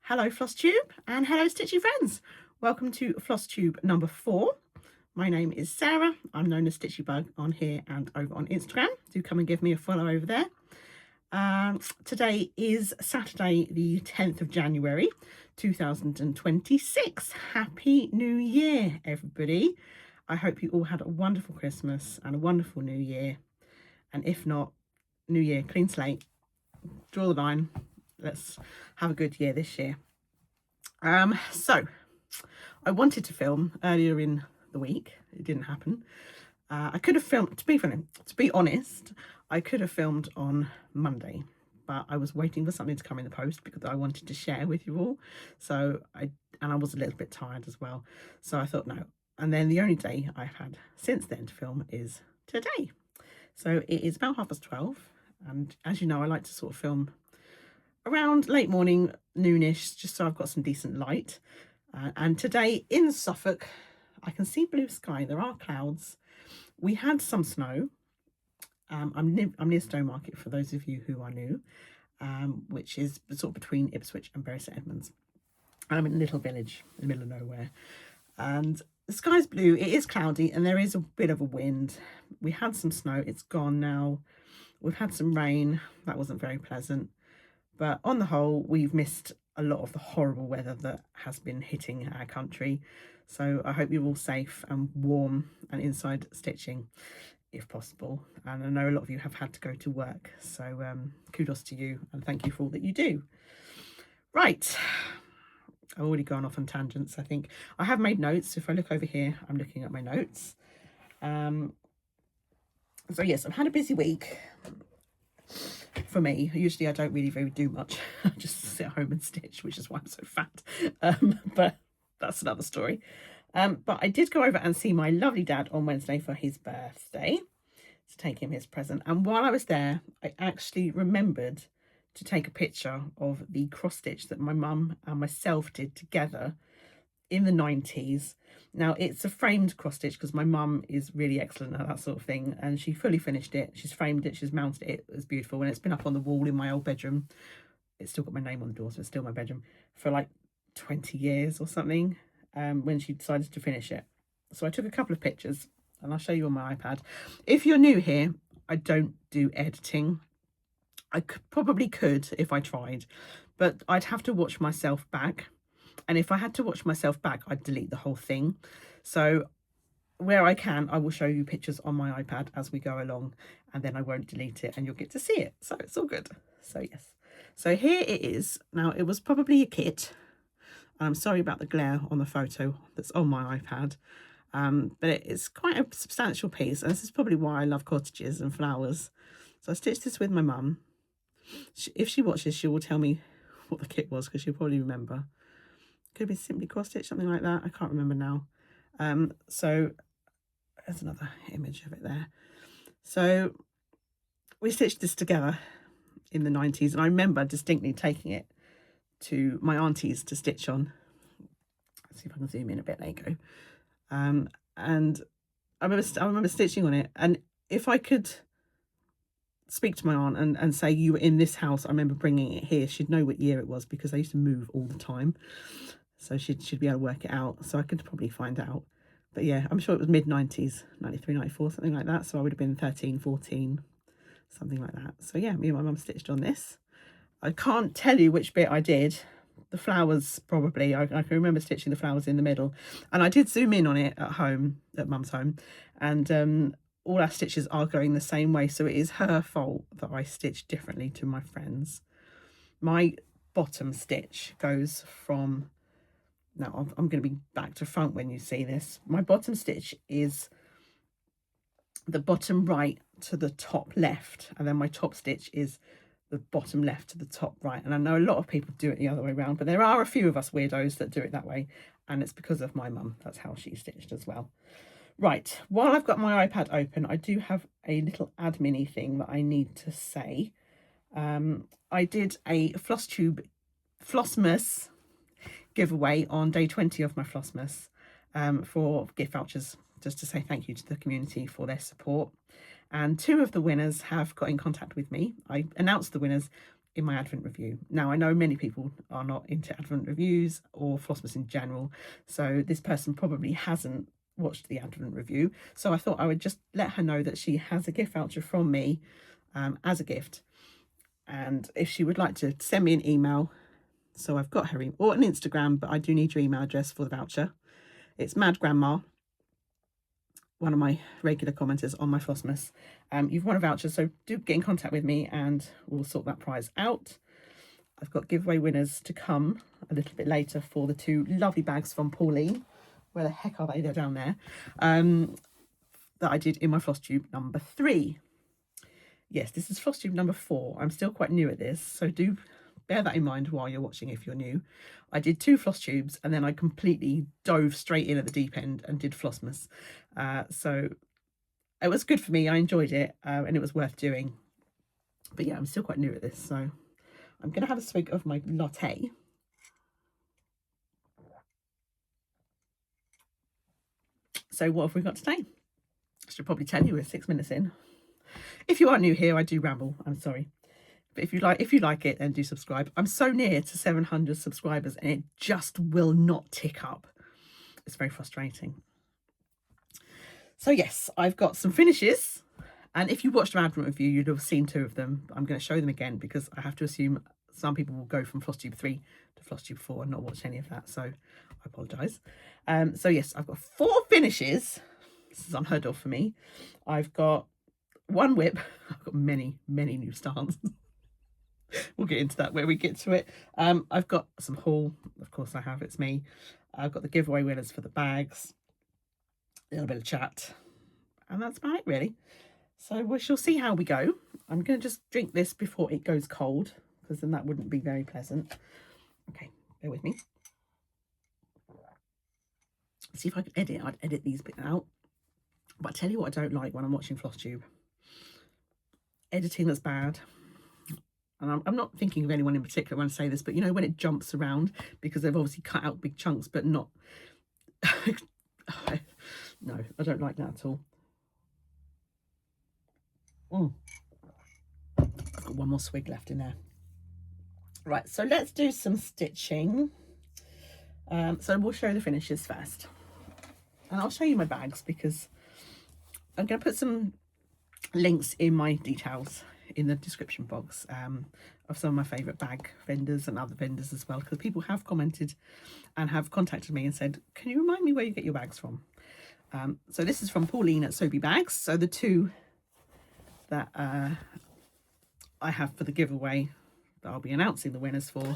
Hello Flosstube and hello Stitchy friends. Welcome to Flosstube number 4. My name is Sarah. I'm known as Stitchy Bug on here and over on Instagram. Do come and give me a follow over there. Today is Saturday the 10th of January 2026. Happy New Year everybody. I hope you all had a wonderful Christmas and a wonderful New Year. And if not, New Year, clean slate, draw the line. Let's have a good year this year. So I wanted to film earlier in the week. It didn't happen. I could have filmed, to be honest, I could have filmed on Monday, but I was waiting for something to come in the post because I wanted to share with you all. So I was a little bit tired as well. So I thought no. And then the only day I've had since then to film is today. So it is about 12:30. And as you know, I like to sort of film around late morning, noonish, just so I've got some decent light. And today in Suffolk, I can see blue sky. There are clouds. We had some snow. I'm near Stowmarket for those of you who are new, which is sort of between Ipswich and Bury St Edmunds. And I'm in a little village in the middle of nowhere. And the sky's blue. It is cloudy and there is a bit of a wind. We had some snow. It's gone now. We've had some rain. That wasn't very pleasant. But on the whole, we've missed a lot of the horrible weather that has been hitting our country. So I hope you're all safe and warm and inside stitching, if possible. And I know a lot of you have had to go to work. So kudos to you and thank you for all that you do. Right. I've already gone off on tangents, I think. I have made notes. If I look over here, I'm looking at my notes. So yes, I've had a busy week. For me, usually I don't really do much. I just sit at home and stitch, which is why I'm so fat. But that's another story. But I did go over and see my lovely dad on Wednesday for his birthday to take him his present. And while I was there, I actually remembered to take a picture of the cross stitch that my mum and myself did together in the 90s. Now it's a framed cross stitch because my mum is really excellent at that sort of thing, and she fully finished it. She's framed it, she's mounted it. It's beautiful, and it's been up on the wall in my old bedroom. It's still got my name on the door, so it's still my bedroom for like 20 years or something, when she decided to finish it. So I took a couple of pictures and I'll show you on my iPad. If you're new here, I don't do editing. I probably could if I tried, but I'd have to watch myself back. And if I had to watch myself back, I'd delete the whole thing. So where I can, I will show you pictures on my iPad as we go along, and then I won't delete it and you'll get to see it. So it's all good. So yes. So here it is. Now it was probably a kit. I'm sorry about the glare on the photo that's on my iPad. But it's quite a substantial piece. And this is probably why I love cottages and flowers. So I stitched this with my mum. If she watches, she will tell me what the kit was because she'll probably remember. Could be simply cross stitch, something like that. I can't remember now. So there's another image of it there. So we stitched this together in the 90s, and I remember distinctly taking it to my auntie's to stitch on. Let's see if I can zoom in a bit. There you go. And I remember stitching on it, and if I could speak to my aunt and say you were in this house, I remember bringing it here, she'd know what year it was because I used to move all the time. So she'd be able to work it out. So I could probably find out. But yeah, I'm sure it was mid-90s, 93, 94, something like that. So I would have been 13, 14, something like that. So yeah, me and my mum stitched on this. I can't tell you which bit I did. The flowers, probably. I can remember stitching the flowers in the middle. And I did zoom in on it at home, at mum's home. And all our stitches are going the same way. So it is her fault that I stitch differently to my friends. My bottom stitch goes from... Now, I'm going to be back to front when you see this. My bottom stitch is the bottom right to the top left. And then my top stitch is the bottom left to the top right. And I know a lot of people do it the other way around, but there are a few of us weirdos that do it that way. And it's because of my mum. That's how she stitched as well. Right, while I've got my iPad open, I do have a little admin-y thing that I need to say. I did a Flossmas giveaway on day 20 of my Flossmas for gift vouchers, just to say thank you to the community for their support. And 2 of the winners have got in contact with me. I announced the winners in my Advent review. Now, I know many people are not into Advent reviews or Flossmas in general, so this person probably hasn't watched the Advent review. So I thought I would just let her know that she has a gift voucher from me as a gift. And if she would like to send me an email, so I've got her email, or an Instagram, but I do need your email address for the voucher. It's Mad Grandma, one of my regular commenters on my Flossmas. You've won a voucher, so do get in contact with me and we'll sort that prize out. I've got giveaway winners to come a little bit later for the 2 lovely bags from Pauline. Where the heck are they? They're down there. That I did in my Flosstube number 3. Yes, this is Flosstube number 4. I'm still quite new at this, so do bear that in mind while you're watching if you're new. I did 2 Flosstubes and then I completely dove straight in at the deep end and did Flossmas. So it was good for me. I enjoyed it and it was worth doing. But yeah, I'm still quite new at this, so I'm going to have a swig of my latte. So what have we got today? I should probably tell you we're 6 minutes in. If you are new here, I do ramble. I'm sorry. But if you like it, then do subscribe. I'm so near to 700 subscribers and it just will not tick up. It's very frustrating. So yes, I've got some finishes. And if you watched my Advent review, you'd have seen 2 of them. I'm going to show them again because I have to assume some people will go from Flosstube 3 to Flosstube 4 and not watch any of that. So I apologise. So yes, I've got 4 finishes. This is unheard of for me. I've got 1 whip. I've got many new styles. We'll get into that where we get to it. I've got some haul. Of course I have. It's me. I've got the giveaway winners for the bags. A little bit of chat. And that's about it, really. So we shall see how we go. I'm going to just drink this before it goes cold, because then that wouldn't be very pleasant. Okay, bear with me. See if I could edit. I'd edit these bits out. But I tell you what I don't like when I'm watching Flosstube. Editing that's bad. And I'm not thinking of anyone in particular when I say this, but you know when it jumps around because they've obviously cut out big chunks, but not... No, I don't like that at all. I've got 1 more swig left in there. Right, so let's do some stitching. So we'll show the finishes first. And I'll show you my bags because I'm going to put some links in my details in the description box of some of my favourite bag vendors and other vendors as well, because people have commented and have contacted me and said, can you remind me where you get your bags from? So this is from Pauline at Sobe Bags. So the 2 that I have for the giveaway that I'll be announcing the winners for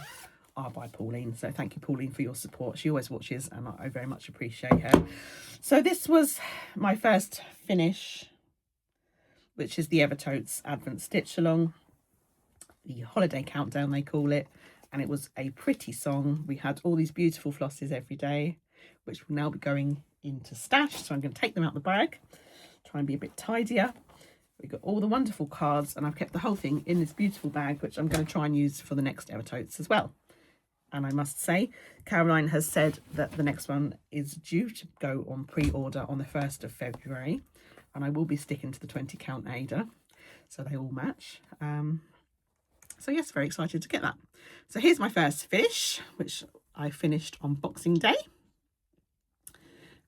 are by Pauline. So thank you, Pauline, for your support. She always watches and I very much appreciate her. So this was my first finish, which is the Evertotes Advent Stitchalong, the holiday countdown they call it, and it was a pretty song. We had all these beautiful flosses every day, which will now be going into stash, so I'm going to take them out the bag, try and be a bit tidier. We've got all the wonderful cards, and I've kept the whole thing in this beautiful bag, which I'm going to try and use for the next Evertotes as well. And I must say, Caroline has said that the next one is due to go on pre-order on the 1st of February. And I will be sticking to the 20 count Ada, so they all match. So yes, very excited to get that. So here's my first fish, which I finished on Boxing Day.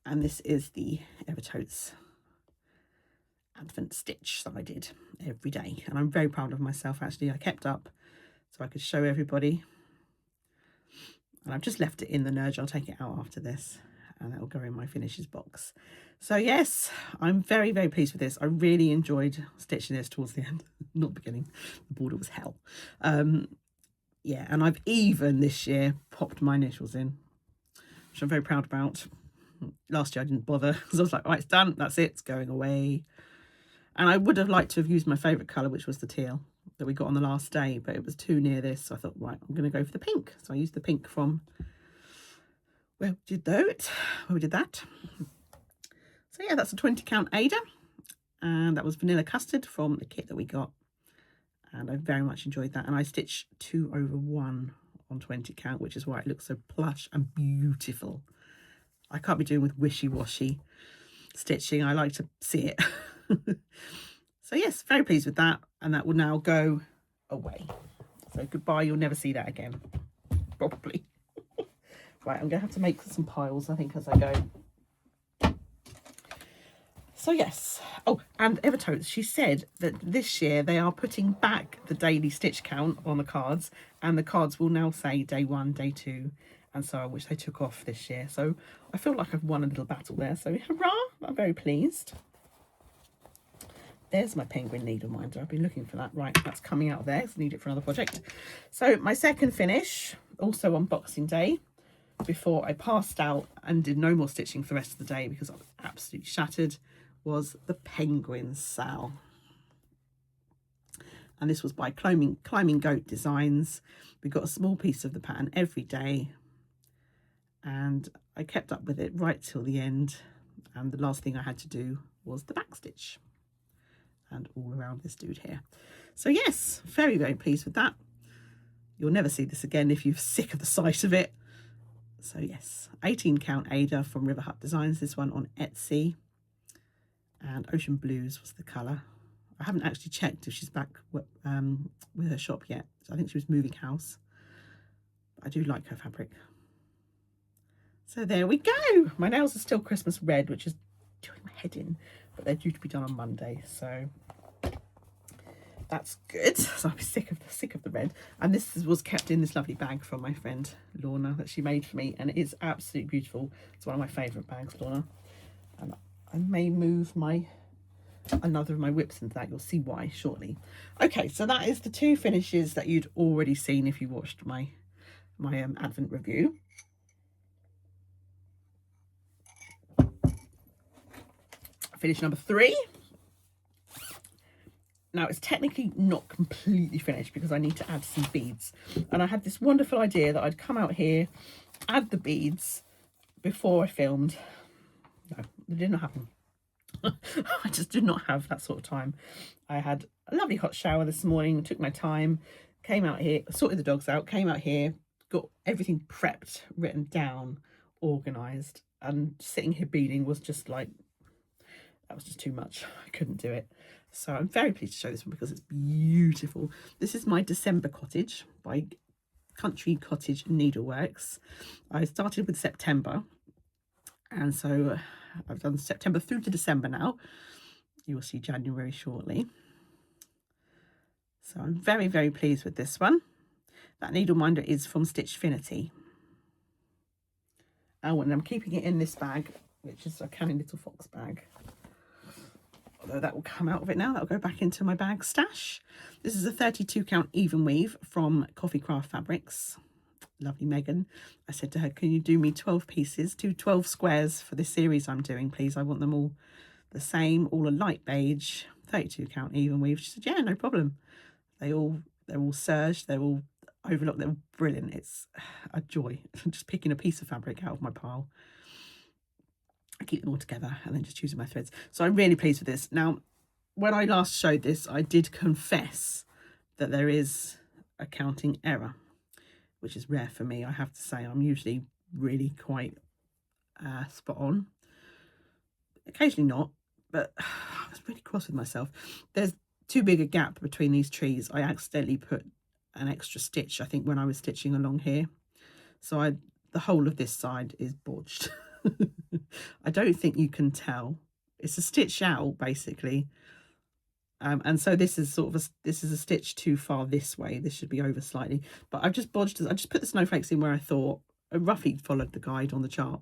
And this is the Evertotes Advent Stitch that I did every day. And I'm very proud of myself, actually. I kept up so I could show everybody. And I've just left it in the nudge. I'll take it out after this and that will go in my finishes box. So yes, I'm very pleased with this. I really enjoyed stitching this towards the end, not the beginning. The border was hell. Yeah, and I've even this year popped my initials in, which I'm very proud about. Last year I didn't bother because I was like, right, it's done, that's it, it's going away. And I would have liked to have used my favourite colour, which was the teal that we got on the last day, but it was too near this, so I thought, right, I'm going to go for the pink. So I used the pink from where we did that. So yeah, that's a 20 count Ada, and that was vanilla custard from the kit that we got, and I very much enjoyed that. And I stitched 2/1 on 20 count, which is why it looks so plush and beautiful. I can't be doing with wishy-washy stitching. I like to see it. So yes, very pleased with that, and that will now go away. So goodbye, you'll never see that again, probably. Right, I'm going to have to make some piles, I think, as I go. So yes. Oh, and Evertotes, she said that this year they are putting back the daily stitch count on the cards, and the cards will now say day 1, day 2, and so on, which they took off this year. So I feel like I've won a little battle there. So hurrah! I'm very pleased. There's my penguin needle minder. I've been looking for that. Right, that's coming out there. So I need it for another project. So my second finish, also on Boxing Day, before I passed out and did no more stitching for the rest of the day because I was absolutely shattered, was the Penguin Sal. And this was by Climbing Goat Designs. We got a small piece of the pattern every day, and I kept up with it right till the end, and the last thing I had to do was the back stitch and all around this dude here. So yes, very, very pleased with that. You'll never see this again if you're sick of the sight of it. So yes, 18 count Ada from River Hut Designs, this one on Etsy. And Ocean Blues was the colour. I haven't actually checked if she's back with her shop yet. So I think she was moving house. But I do like her fabric. So there we go. My nails are still Christmas red, which is doing my head in. But they're due to be done on Monday. So that's good. So I'm sick of the red. And this was kept in this lovely bag from my friend Lorna that she made for me. And it is absolutely beautiful. It's one of my favourite bags, Lorna. And I may move another of my whips into that. You'll see why shortly. Okay, so that is the 2 finishes that you'd already seen if you watched my Advent review. Finish number 3. Now it's technically not completely finished because I need to add some beads. And I had this wonderful idea that I'd come out here, add the beads before I filmed. No, it did not happen. I just did not have that sort of time. I had a lovely hot shower this morning, took my time, came out here, sorted the dogs out, came out here, got everything prepped, written down, organised, and sitting here beading was just like, that was just too much. I couldn't do it. So I'm very pleased to show this one because it's beautiful. This is my December cottage by Cottage Needleworks. I started with September, and so I've done September through to December now. You will see January shortly. So I'm very, very pleased with this one. That needle minder is from Stitchfinity. Oh, and I'm keeping it in this bag, which is a Canny Little Fox bag. Although that will come out of it now. That will go back into my bag stash. This is a 32 count even weave from Coffee Craft Fabrics. Lovely Megan. I said to her, can you do me 12 pieces, 12 squares for this series I'm doing, please? I want them all the same, all a light beige, 32 count even weave. She said, yeah, no problem. They're all serged, they're all overlocked, they're brilliant. It's a joy just picking a piece of fabric out of my pile. I keep them all together and then just choosing my threads. So I'm really pleased with this. Now, when I last showed this, I did confess that there is a counting error, which is rare for me. I have to say, I'm usually really quite spot on. Occasionally not, but I was really cross with myself. There's too big a gap between these trees. I accidentally put an extra stitch, I think, when I was stitching along here. So the whole of this side is bodged. I don't think you can tell. It's a stitch out, basically. And so this is sort of this is a stitch too far this way. This should be over slightly, but I've just bodged. I just put the snowflakes in where I thought. I roughly followed the guide on the chart,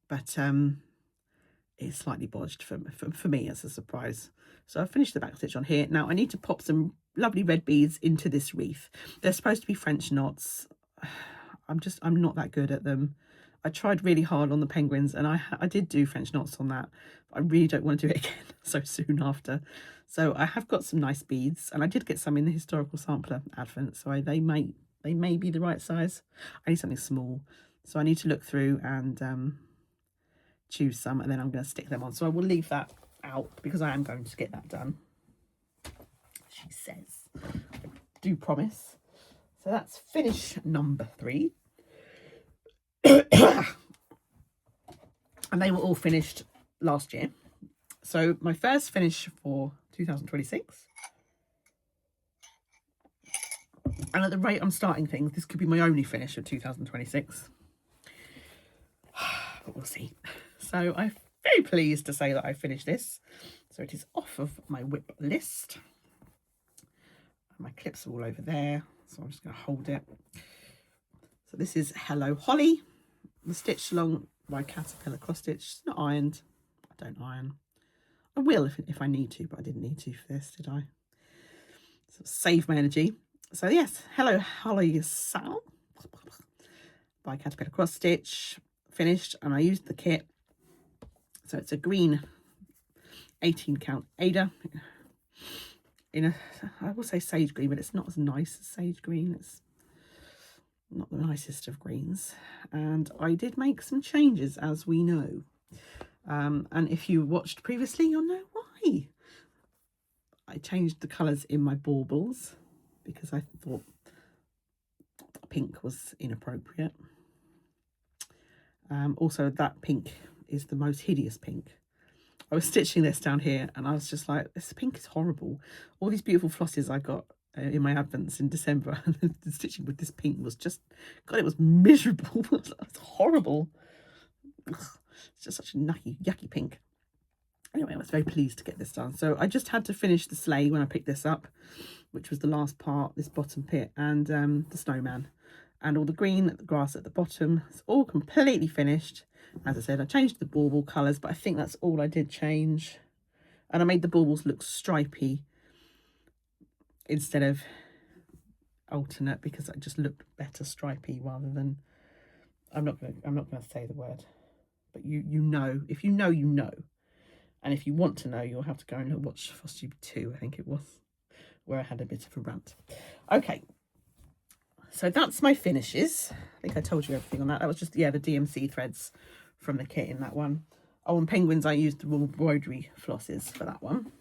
but it's slightly bodged for me as a surprise. So I've finished the back stitch on here. Now I need to pop some lovely red beads into this wreath. They're supposed to be French knots. I'm not that good at them. I tried really hard on the penguins, and I did do French knots on that. But I really don't want to do it again so soon after. So I have got some nice beads, and I did get some in the historical sampler advent, so they may be the right size. I need something small, so I need to look through and choose some, and then I'm going to stick them on. So I will leave that out because I am going to get that done. She says, I do promise. So that's finish number 3. And they were all finished last year. So my first finish for 2026 And at the rate I'm starting things, this could be my only finish of 2026. But we'll see. So I'm very pleased to say that I finished this. So it is off of my whip list. My clips are all over there, so I'm just going to hold it. So this is Hello Holly, the Stitchalong by Caterpillar Cross Stitch. It's not ironed. I don't iron. I will if I need to, but I didn't need to for this, did I? So save my energy. So yes, Hello Holly Sal by Caterpillar Cross Stitch, finished, and I used the kit. So it's a green 18 count Ada in a, I will say sage green, but it's not as nice as sage green. It's not the nicest of greens. And I did make some changes, as we know. And if you watched previously, you'll know why. I changed the colours in my baubles because I thought pink was inappropriate. Also, that pink is the most hideous pink. I was stitching this down here and I was just like, this pink is horrible. All these beautiful flosses I got in my advents in December, and the stitching with this pink was just, God, it was miserable. It's horrible. Ugh, it's just such a yucky pink. Anyway, I was very pleased to get this done. So I just had to finish the sleigh when I picked this up, which was the last part, this bottom bit, and the snowman. And all the green, the grass at the bottom, it's all completely finished. As I said, I changed the bauble colours, but I think that's all I did change. And I made the baubles look stripy instead of alternate, because it just looked better stripy rather than, I'm not gonna say the word, but you know, if you know, you know. And if you want to know, you'll have to go and watch Flosstube 2, I think it was, where I had a bit of a rant. Okay. So that's my finishes. I think I told you everything on that. That was just, yeah, the DMC threads from the kit in that one. Oh, and penguins, I used the raw embroidery flosses for that one,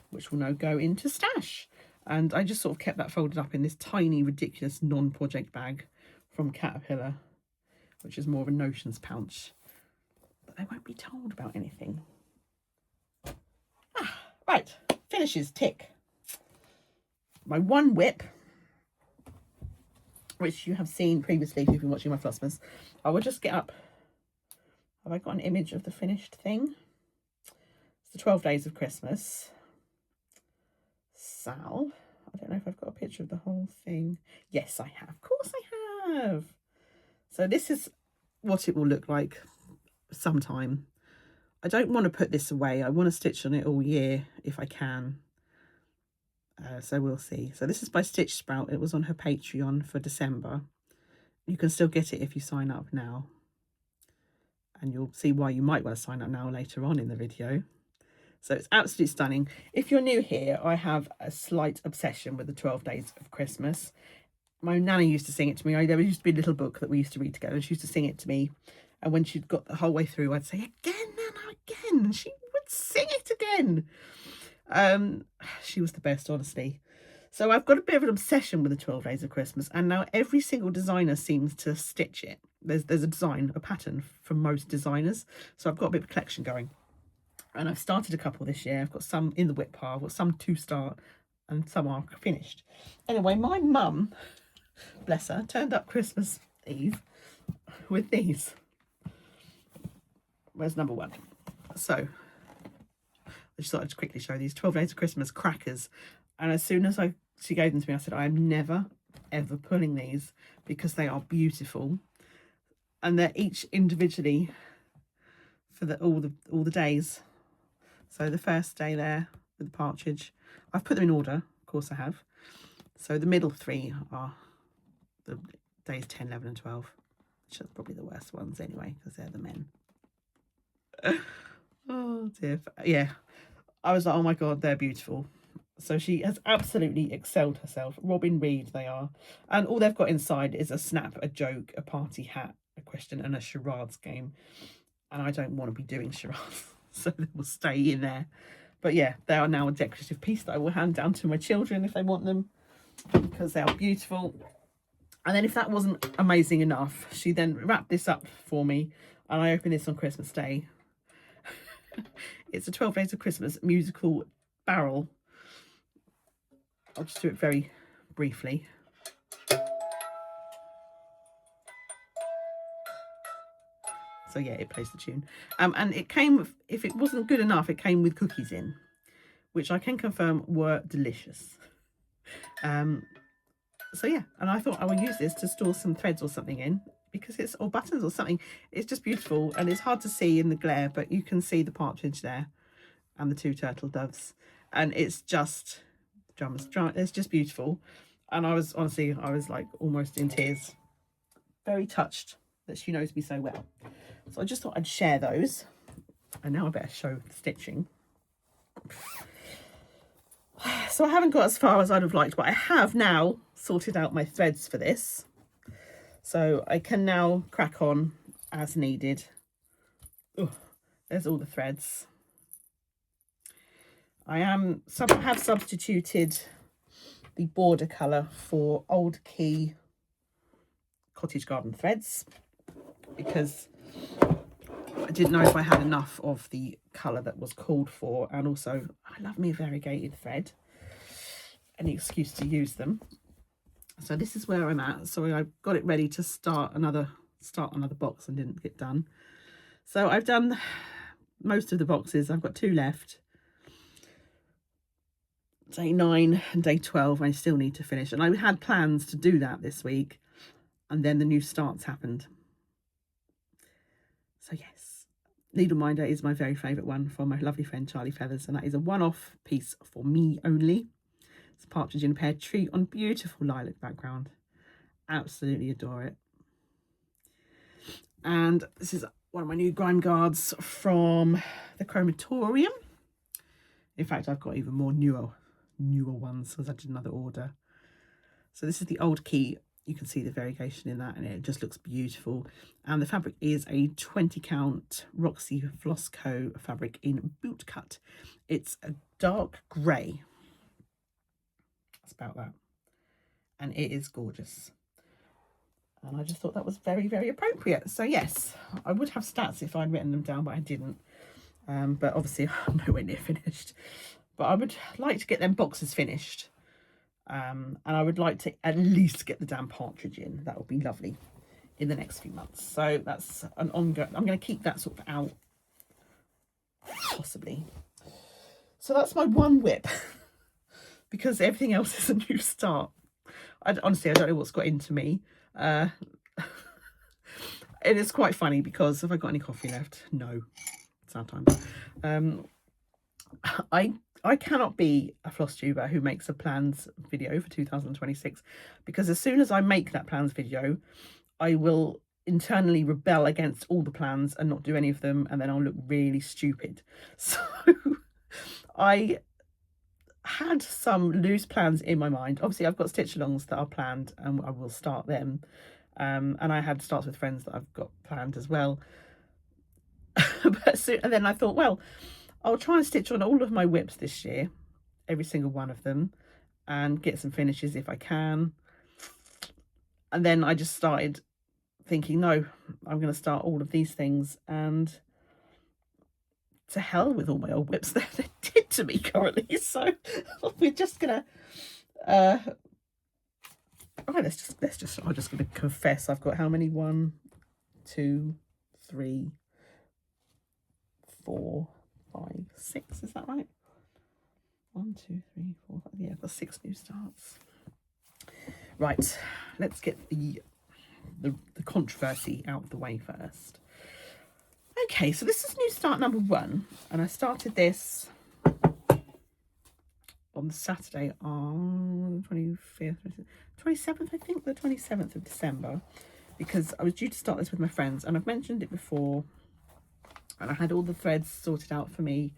which will now go into stash. And I just sort of kept that folded up in this tiny, ridiculous non-project bag from Caterpillar, which is more of a notions pouch. But they won't be told about anything. Right, finishes, tick. My one whip, which you have seen previously if you've been watching my Flossmas. I will just get up. Have I got an image of the finished thing? It's the 12 Days of Christmas. Sal. I don't know if I've got a picture of the whole thing. Yes, I have. Of course I have. So this is what it will look like sometime. I don't want to put this away. I want to stitch on it all year if I can. So we'll see. So this is by Stitch Sprout. It was on her Patreon for December. You can still get it if you sign up now. And you'll see why you might want to sign up now later on in the video. So it's absolutely stunning. If you're new here, I have a slight obsession with the 12 Days of Christmas. My nana used to sing it to me. There used to be a little book that we used to read together, and she used to sing it to me. And when she'd got the whole way through, I'd say, again, Nana, again. And she would sing it again. She was the best, honestly. So I've got a bit of an obsession with the 12 Days of Christmas, and now every single designer seems to stitch it. There's a design, a pattern for most designers. So I've got a bit of a collection going. And I've started a couple this year. I've got some in the whip pile, I've got some to start, and some are finished. Anyway, my mum, bless her, turned up Christmas Eve with these. Where's number one? So I just thought I'd just quickly show these 12 Days of Christmas crackers. And as soon as she gave them to me, I said, I am never, ever pulling these because they are beautiful. And they're each individually for all the days. So the first day there with the partridge, I've put them in order, of course I have. So the middle three are the days 10, 11 and 12, which are probably the worst ones anyway, because they're the men. Oh dear. Yeah, I was like, oh my God, they're beautiful. So she has absolutely excelled herself. Robin Reed they are. And all they've got inside is a snap, a joke, a party hat, a question and a charades game. And I don't want to be doing charades, so they will stay in there. But yeah, they are now a decorative piece that I will hand down to my children if they want them, because they are beautiful. And then if that wasn't amazing enough, she then wrapped this up for me, and I opened this on Christmas Day. It's a 12 Days of Christmas musical barrel. I'll just do it very briefly. So yeah, it plays the tune. And it came, if it wasn't good enough, it came with cookies in, which I can confirm were delicious. So yeah, and I thought I would use this to store some threads or something in, because it's, or buttons or something. It's just beautiful, and it's hard to see in the glare, but you can see the partridge there and the 2 turtle doves, and it's just it's just beautiful. And I was honestly, I was like almost in tears, very touched that she knows me so well. So I just thought I'd share those. And now I better show the stitching. So I haven't got as far as I'd have liked, but I have now sorted out my threads for this. So I can now crack on as needed. Ooh, there's all the threads. I have substituted the border colour for Old Key Cottage Garden threads, because I didn't know if I had enough of the colour that was called for, and also I love me a variegated thread, any excuse to use them. So this is where I'm at. So I got it ready to start another box and didn't get done. So I've done most of the boxes. I've got 2 left. Day 9 and day 12 I still need to finish, and I had plans to do that this week, and then the new starts happened. So yes, Needleminder is my very favourite one from my lovely friend Charlie Feathers, and that is a one-off piece for me only. It's a partridge in a pear tree on beautiful lilac background. Absolutely adore it. And this is one of my new grime guards from the Chromatorium. In fact, I've got even more newer ones because I did another order. So this is the Old Key. You can see the variegation in that, and it just looks beautiful. And the fabric is a 20 count Roxy Flosco fabric in boot cut. It's a dark grey. That's about that. And it is gorgeous. And I just thought that was very, very appropriate. So yes, I would have stats if I'd written them down, but I didn't. But obviously I'm nowhere near finished. But I would like to get them boxes finished. And I would like to at least get the damn partridge in. That would be lovely in the next few months. So that's an ongoing. I'm going to keep that sort of out, possibly. So that's my one whip, because everything else is a new start. Honestly, I don't know what's got into me. It is quite funny because have I got any coffee left? No. Sad times. I cannot be a floss tuber who makes a plans video for 2026, because as soon as I make that plans video, I will internally rebel against all the plans and not do any of them, and then I'll look really stupid. So I had some loose plans in my mind. Obviously, I've got Stitchalongs that are planned, and I will start them. And I had starts with friends that I've got planned as well. And then I thought, well, I'll try and stitch on all of my whips this year, every single one of them, and get some finishes if I can. And then I just started thinking, no, I'm going to start all of these things, and to hell with all my old whips that they did to me currently. So we're just going to, I'm just going to confess I've got how many? 1, 2, 3, 4, 5, 6, is that right? 1, 2, 3, 4, 5. Yeah, I've got 6 new starts. Right, let's get the controversy out of the way first. Okay, so this is new start number 1, and I started this on the Saturday on 25th, 27th, I think, the 27th of December, because I was due to start this with my friends, and I've mentioned it before. And I had all the threads sorted out for me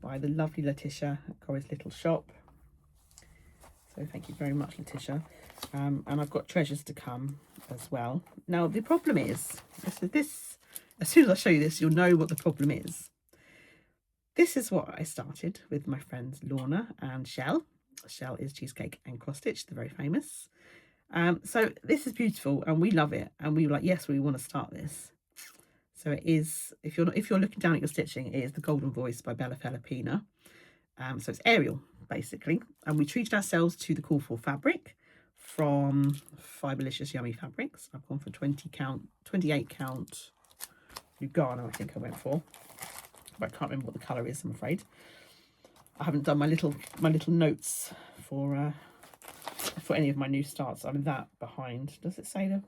by the lovely Letitia at Korryslittleshop. So thank you very much, Letitia. And I've got treasures to come as well. Now, the problem is, this, as soon as I show you this, you'll know what the problem is. This is what I started with my friends Lorna and Shell. Shell is Cheesecake and Cross Stitch, they're very famous. So this is beautiful, and we love it. And we were like, yes, we want to start this. So it is, if you're looking down at your stitching, it is The Golden Voice by Bella Filipina. So it's Ariel, basically. And we treated ourselves to the call for fabric from Fiberlicious Yummy Fabrics. I've gone for 28 count Lugano, I think I went for. But I can't remember what the colour is, I'm afraid. I haven't done my little notes for any of my new starts. I'm that behind. Does it say them?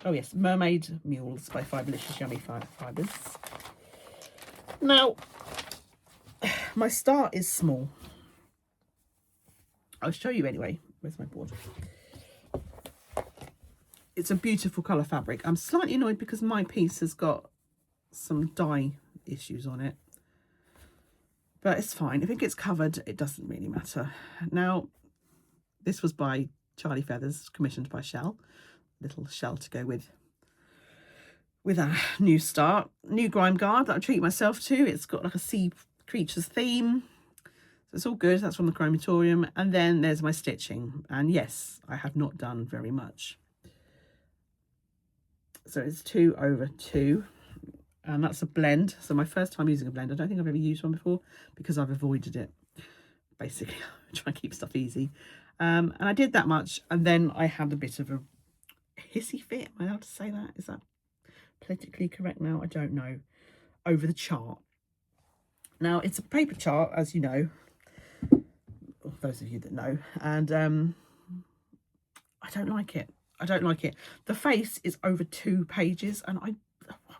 Oh yes, Mermaid Mules by Fiberlicious Yummy Fibres. Now, my start is small. I'll show you anyway. Where's my board? It's a beautiful colour fabric. I'm slightly annoyed because my piece has got some dye issues on it. But it's fine. If it gets covered, it doesn't really matter. Now, this was by Charlie Feathers, commissioned by Shell. Little shell to go with our new start. New grime guard that I treat myself to. It's got like a sea creatures theme. So it's all good. That's from the Chromatorium. And then there's my stitching. And yes, I have not done very much. So it's 2/2. And that's a blend. So my first time using a blend. I don't think I've ever used one before because I've avoided it. Basically, I try and keep stuff easy. And I did that much. And then I had a bit of a hissy fit. Am I allowed to say that? Is that politically correct now? I don't know. Over the chart. Now, it's a paper chart, as you know. Those of you that know. And I don't like it. I don't like it. The face is over 2 pages. And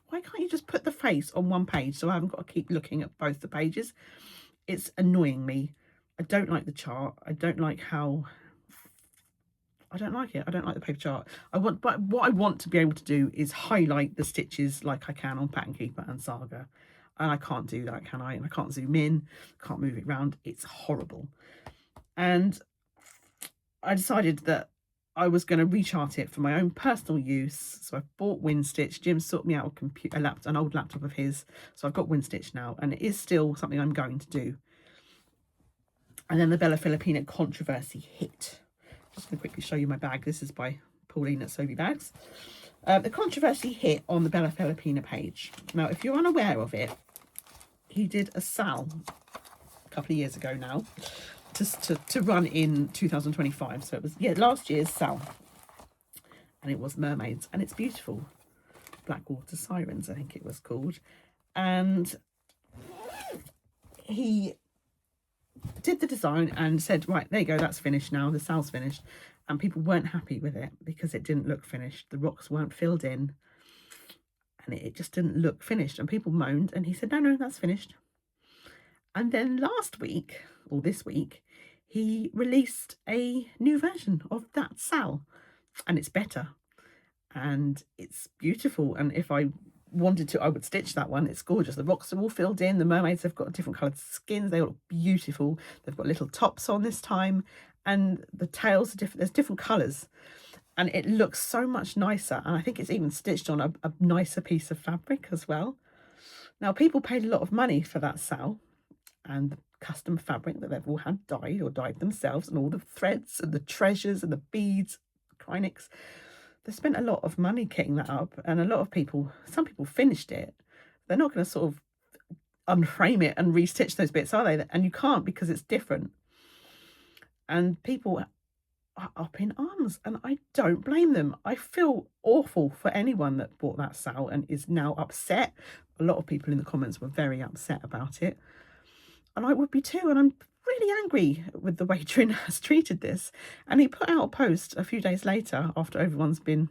why can't you just put the face on 1 page so I haven't got to keep looking at both the pages? It's annoying me. I don't like the chart. I don't like how... I don't like it. I don't like the paper chart. But what I want to be able to do is highlight the stitches like I can on Pattern Keeper and Saga. And I can't do that, can I? And I can't zoom in, can't move it around. It's horrible. And I decided that I was going to rechart it for my own personal use. So I bought WinStitch. Jim sorted me out an old laptop of his. So I've got WinStitch now. And it is still something I'm going to do. And then the Bella Filipina controversy hit. Just going to quickly show you my bag. This is by Pauline at Sobe Bags. The controversy hit on the Bella Filipina page. Now, if you're unaware of it, he did a sale a couple of years ago now to run in 2025. So it was, yeah, last year's sale. And it was mermaids. And it's beautiful. Blackwater Sirens, I think it was called. And he did the design and said, right, there you go, that's finished now, the sale's finished. And people weren't happy with it because it didn't look finished. The rocks weren't filled in and it just didn't look finished. And people moaned and he said, no, that's finished. And then last week, or this week, he released a new version of that sale and it's better and it's beautiful. And if I wanted to, I would stitch that one. It's gorgeous. The rocks are all filled in. The mermaids have got different coloured skins. They all look beautiful. They've got little tops on this time and the tails are different. There's different colours and it looks so much nicer. And I think it's even stitched on a nicer piece of fabric as well. Now, people paid a lot of money for that sale and the custom fabric that they've all had dyed or dyed themselves and all the threads and the treasures and the beads, Krynics. They spent a lot of money kitting that up and a lot of people, some people finished it. They're not going to sort of unframe it and restitch those bits, are they? And you can't because it's different. And people are up in arms and I don't blame them. I feel awful for anyone that bought that sale and is now upset. A lot of people in the comments were very upset about it. And I would be too. And I'm really angry with the way Trin has treated this. And he put out a post a few days later after everyone's been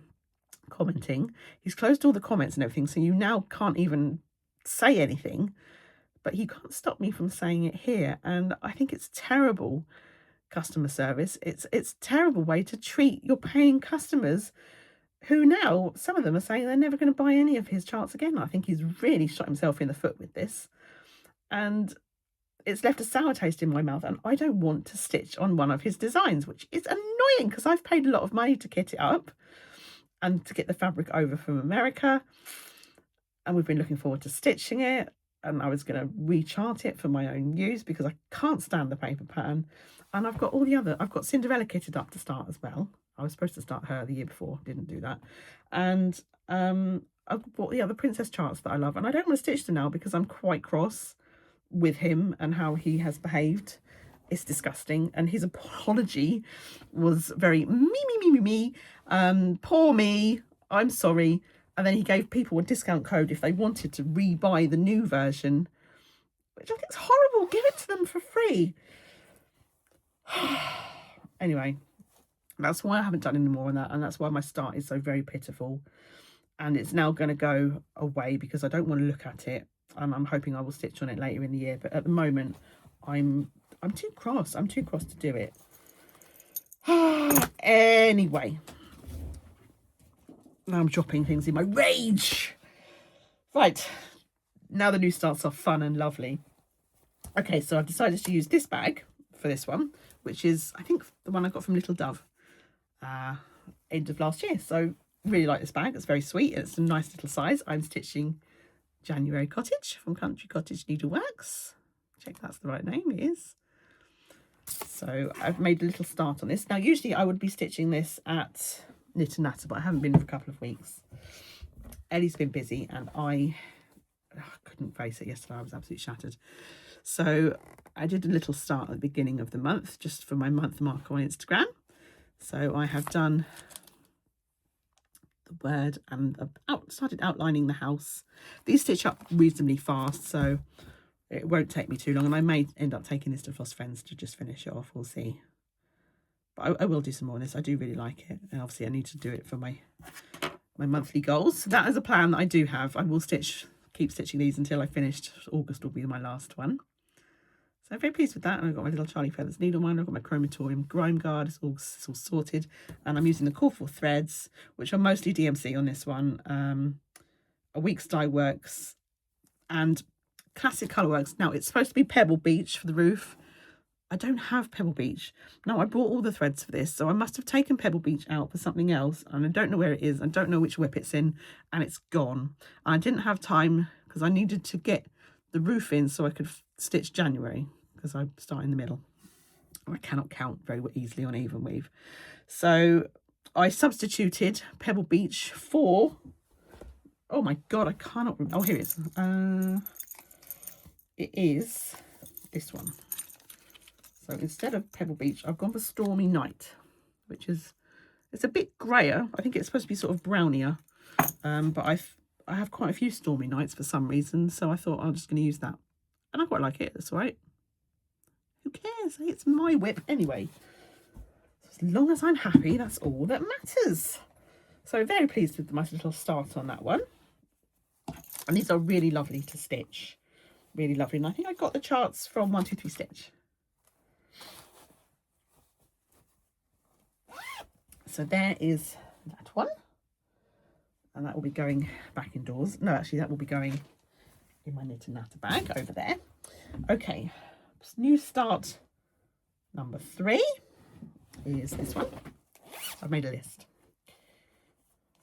commenting. He's closed all the comments and everything, so you now can't even say anything. But he can't stop me from saying it here. And I think it's terrible customer service. It's a terrible way to treat your paying customers who now, some of them are saying they're never going to buy any of his charts again. I think he's really shot himself in the foot with this. And it's left a sour taste in my mouth and I don't want to stitch on one of his designs, which is annoying because I've paid a lot of money to kit it up and to get the fabric over from America. And we've been looking forward to stitching it. And I was going to rechart it for my own use because I can't stand the paper pattern. And I've got all the other, I've got Cinderella kitted up to start as well. I was supposed to start her the year before, didn't do that. And I've bought the other princess charts that I love. And I don't want to stitch them now because I'm quite cross with him and how he has behaved. It's disgusting. And his apology was very me. Poor me. I'm sorry. And then he gave people a discount code if they wanted to rebuy the new version, which I think is horrible. Give it to them for free. Anyway, that's why I haven't done any more on that, and that's why my start is so very pitiful. And it's now going to go away because I don't want to look at it. I'm hoping I will stitch on it later in the year, but at the moment I'm too cross. I'm too cross to do it. Anyway, now I'm dropping things in my rage. Right, now the new starts are fun and lovely. Okay, so I've decided to use this bag for this one, which is, I think, the one I got from Little Dove end of last year. So really like this bag. It's very sweet. It's a nice little size. I'm stitching January Cottage from Cottage Needleworks. Check that's the right name. It is. So I've made a little start on this. Now, usually I would be stitching this at Knit and Natter, but I haven't been for a couple of weeks. Ellie's been busy and I couldn't face it yesterday. I was absolutely shattered. So I did a little start at the beginning of the month, just for my month mark on Instagram. So I have done the word and started outlining the house. These stitch up reasonably fast, so it won't take me too long. And I may end up taking this to Floss Friends to just finish it off. We'll see. But I will do some more on this. I do really like it. And obviously I need to do it for my monthly goals. So that is a plan that I do have. I will keep stitching these until I finished. August will be my last one. So I'm very pleased with that. And I've got my little Charlie Feathers needle minder. I've got my Chromatorium grime guard. It's all sorted. And I'm using the Corfu threads, which are mostly DMC on this one. A Week's Dye Works and Classic Colourworks. Now, it's supposed to be Pebble Beach for the roof. I don't have Pebble Beach. Now, I bought all the threads for this, so I must have taken Pebble Beach out for something else, and I don't know where it is. I don't know which whip it's in, and it's gone. And I didn't have time because I needed to get the roof in so I could stitch January, because I start in the middle. I cannot count very easily on even weave. So I substituted Pebble Beach for, oh my God, I cannot remember. Oh, here it is. It is this one. So instead of Pebble Beach, I've gone for Stormy Night, which is, it's a bit grayer. I think it's supposed to be sort of brownier, but I have quite a few Stormy Nights for some reason, so I thought I'm just going to use that. And I quite like it, that's all right. Who cares? It's my whip anyway. As long as I'm happy, that's all that matters. So very pleased with my little start on that one. And these are really lovely to stitch. Really lovely. And I think I got the charts from 123 Stitch. So there is that one. And that will be going back indoors. No, actually, that will be going in my Knit and Natter bag over there. Okay, new start number 3 is this one. I've made a list.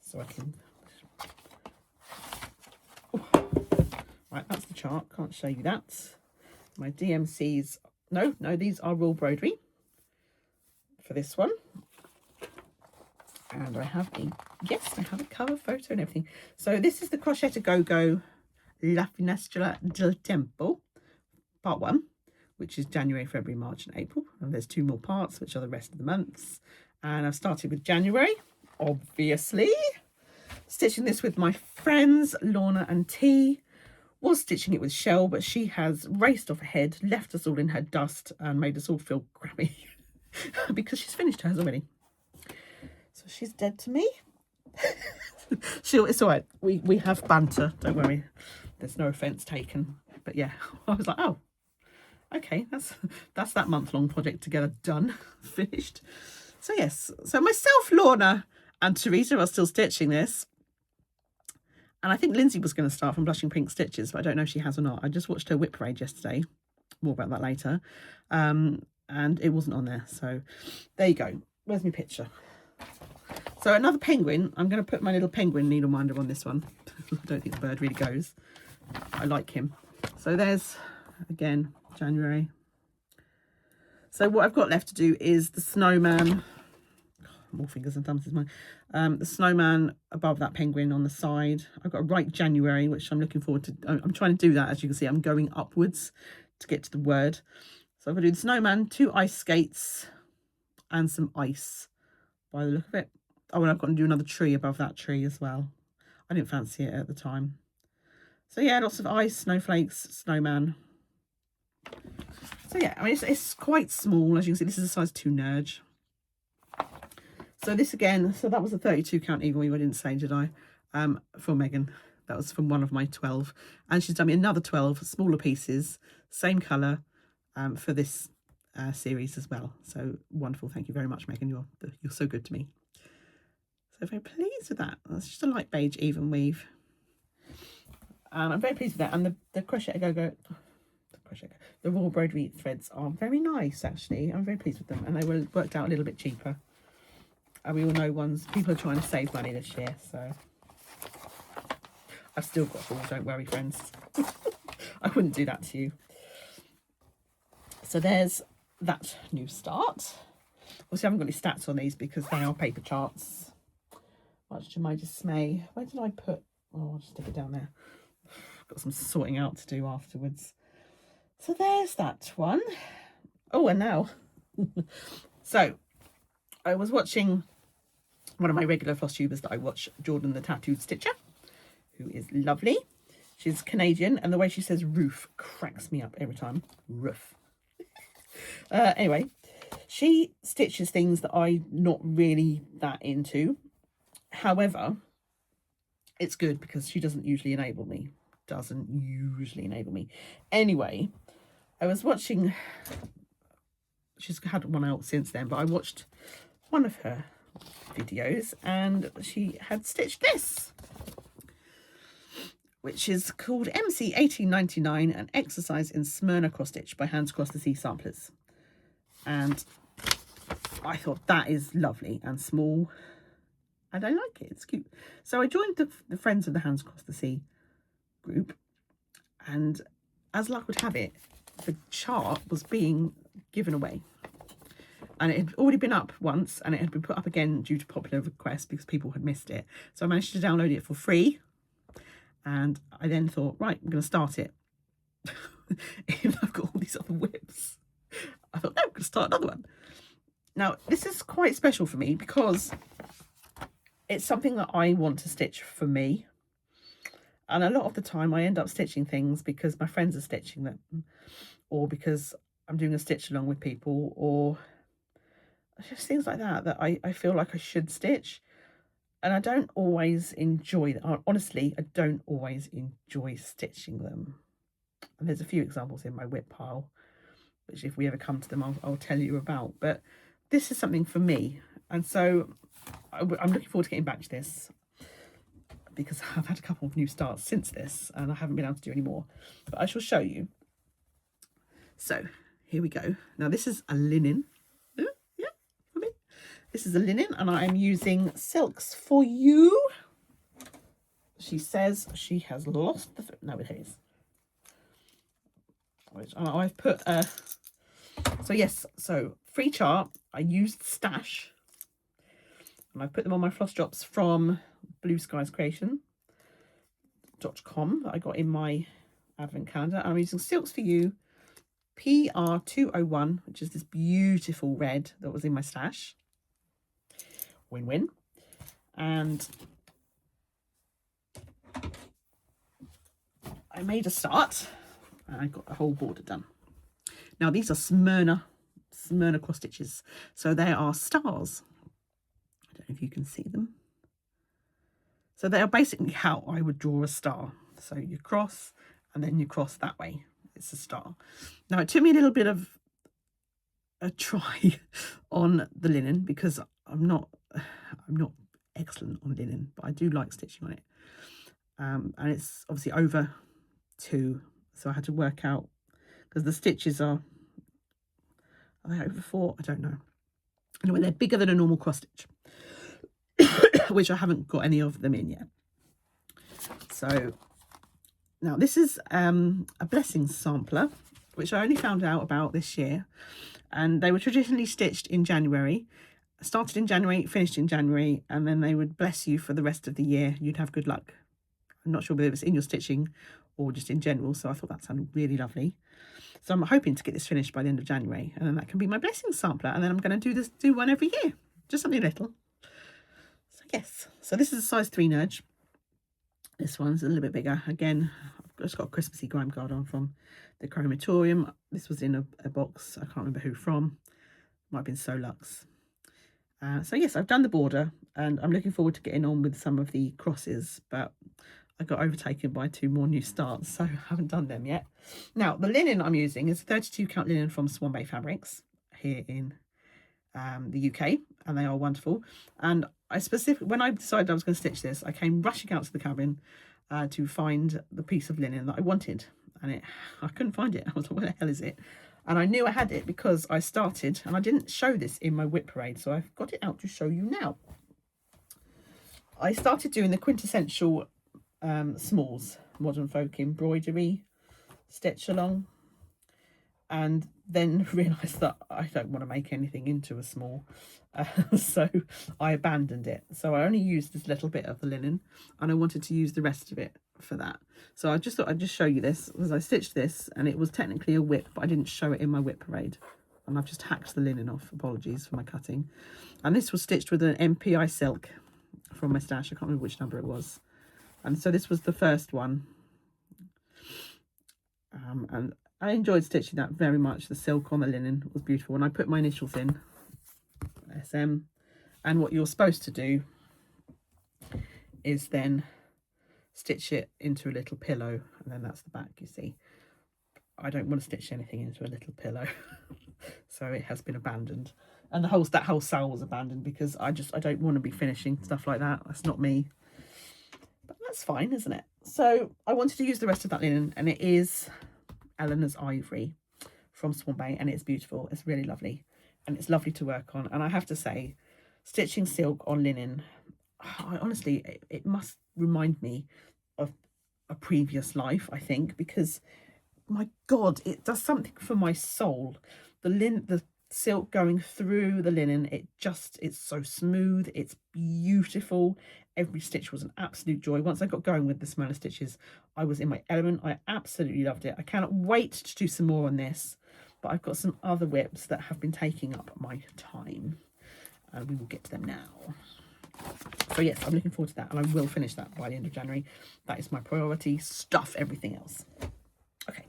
So I can... Oh. Right, that's the chart. Can't show you that. My DMCs... No, these are Raw Broderie for this one. And I have a cover photo and everything. So this is the Crocette Go-Go La Finestra del Tempo, part 1, which is January, February, March and April. And there's 2 more parts, which are the rest of the months. And I've started with January, obviously. Stitching this with my friends, Lorna and T. Was stitching it with Shell, but she has raced off ahead, left us all in her dust and made us all feel crappy because she's finished hers already. So she's dead to me. It's all right. We have banter. Don't worry. There's no offence taken. But yeah, I was like, oh, okay. That's that month-long project together done, finished. So yes. So myself, Lorna, and Teresa are still stitching this. And I think Lindsay was going to start from Blushing Pink Stitches, but I don't know if she has or not. I just watched her whip parade yesterday. More about that later. And it wasn't on there. So there you go. Where's my picture? So another penguin. I'm going to put my little penguin needle minder on this one. I don't think the bird really goes. I like him. So there's, again, January. So what I've got left to do is the snowman. More fingers and thumbs is mine. The snowman above that penguin on the side. I've got to write January, which I'm looking forward to. I'm trying to do that. As you can see, I'm going upwards to get to the word. So I'm going to do the snowman, 2 ice skates and some ice by the look of it. Oh, and I've got to do another tree above that tree as well. I didn't fancy it at the time. So yeah, lots of ice, snowflakes, snowman. So yeah, I mean, it's quite small. As you can see, this is a size 2 nudge. So this again, so that was a 32 count even weave, I didn't say, did I? For Megan. That was from one of my 12. And she's done me another 12 smaller pieces, same colour, for this series as well. So wonderful. Thank you very much, Megan. You're so good to me. So very pleased with that. That's just a light beige even weave. And I'm very pleased with that. And the crochet go-go, the raw embroidery threads are very nice, actually. I'm very pleased with them. And they were worked out a little bit cheaper. And we all know people are trying to save money this year, so I've still got all, don't worry, friends. I wouldn't do that to you. So there's that new start. Obviously, I haven't got any stats on these because they are paper charts. Much to my dismay. Where did I put? Oh, I'll just stick it down there. Got some sorting out to do afterwards. So there's that one. Oh, and now. So I was watching one of my regular floss tubers that I watch, Jordan the Tattooed Stitcher, who is lovely. She's Canadian, and the way she says roof cracks me up every time. Roof. Anyway, she stitches things that I'm not really that into. However, it's good because she doesn't usually enable me. Anyway, I was watching, she's had one out since then, but I watched one of her videos and she had stitched this, which is called MC 1899, an exercise in Smyrna cross stitch by Hands Across the Sea samplers. And I thought that is lovely and small, and I like it. It's cute. So I joined the Friends of the Hands Across the Sea group, and as luck would have it, the chart was being given away. And it had already been up once, and it had been put up again due to popular request because people had missed it. So I managed to download it for free. And I then thought, right, I'm going to start it. Even though I've got all these other whips, I thought, no, I'm going to start another one. Now, this is quite special for me because it's something that I want to stitch for me. And a lot of the time I end up stitching things because my friends are stitching them, or because I'm doing a stitch along with people, or just things like that I feel like I should stitch. And I don't always enjoy that. Honestly, I don't always enjoy stitching them. And there's a few examples in my whip pile, which if we ever come to them, I'll tell you about. But this is something for me. And so I'm looking forward to getting back to this because I've had a couple of new starts since this and I haven't been able to do any more. But I shall show you. So here we go. Now this is a linen. This is a linen, and I am using Silks for You. She says she has lost the... No, it is. I've put... So, yes. So, free chart. I used Stash. And I've put them on my floss drops from blueskiescreation.com that I got in my advent calendar. And I'm using Silks for You PR201, which is this beautiful red that was in my stash. Win-win. And I made a start and I got the whole border done. Now these are Smyrna cross stitches, so they are stars. I don't know if you can see them. So they are basically how I would draw a star. So you cross and then you cross that way. It's a star. Now it took me a little bit of a try on the linen because I'm not excellent on linen, but I do like stitching on it. And it's obviously over 2, so I had to work out because the stitches are they over 4? I don't know. Anyway, they're bigger than a normal cross stitch, which I haven't got any of them in yet. So now this is a blessings sampler, which I only found out about this year, and they were traditionally stitched in January. Started in January, finished in January, and then they would bless you for the rest of the year. You'd have good luck. I'm not sure whether it's in your stitching or just in general, so I thought that sounded really lovely. So I'm hoping to get this finished by the end of January, and then that can be my blessing sampler, and then I'm going to do one every year, just something little. So yes, so this is a size 3 nudge, This one's a little bit bigger. Again, I've just got a Christmassy grime guard on from the crematorium. This was in a box. I can't remember who from. Might have been Solux. So yes, I've done the border, and I'm looking forward to getting on with some of the crosses, but I got overtaken by 2 more new starts, so I haven't done them yet. Now, the linen I'm using is 32 count linen from Swan Bay Fabrics here in the UK, and they are wonderful. And I specifically, when I decided I was going to stitch this, I came rushing out to the cabin to find the piece of linen that I wanted, and I couldn't find it. I was like, where the hell is it? And I knew I had it because I started, and I didn't show this in my whip parade, so I've got it out to show you now. I started doing the quintessential smalls, modern folk embroidery, Stitchalong, and then realised that I don't want to make anything into a small, so I abandoned it. So I only used this little bit of the linen, and I wanted to use the rest of it for that. So I just thought I'd just show you this, because I stitched this, and it was technically a whip, but I didn't show it in my whip parade, and I've just hacked the linen off. Apologies for my cutting. And this was stitched with an MPI silk from my stash. I can't remember which number it was. And so this was the first one, and I enjoyed stitching that very much. The silk on the linen was beautiful, and I put my initials in, SM. And what you're supposed to do is then stitch it into a little pillow, and then that's the back. You see, I don't want to stitch anything into a little pillow, so it has been abandoned. And that whole sale was abandoned because I don't want to be finishing stuff like that. That's not me. But that's fine, isn't it? So I wanted to use the rest of that linen, and it is Eleanor's Ivory from Swan Bay, and it's beautiful. It's really lovely, and it's lovely to work on. And I have to say, stitching silk on linen, honestly, it must remind me of a previous life, I think, because my God, it does something for my soul. The silk going through the linen, it's so smooth, it's beautiful. Every stitch was an absolute joy. Once I got going with the smaller stitches, I was in my element. I absolutely loved it. I cannot wait to do some more on this, but I've got some other whips that have been taking up my time, and we will get to them now. So yes, I'm looking forward to that, and I will finish that by the end of January. That is my priority. Stuff everything else. Okay,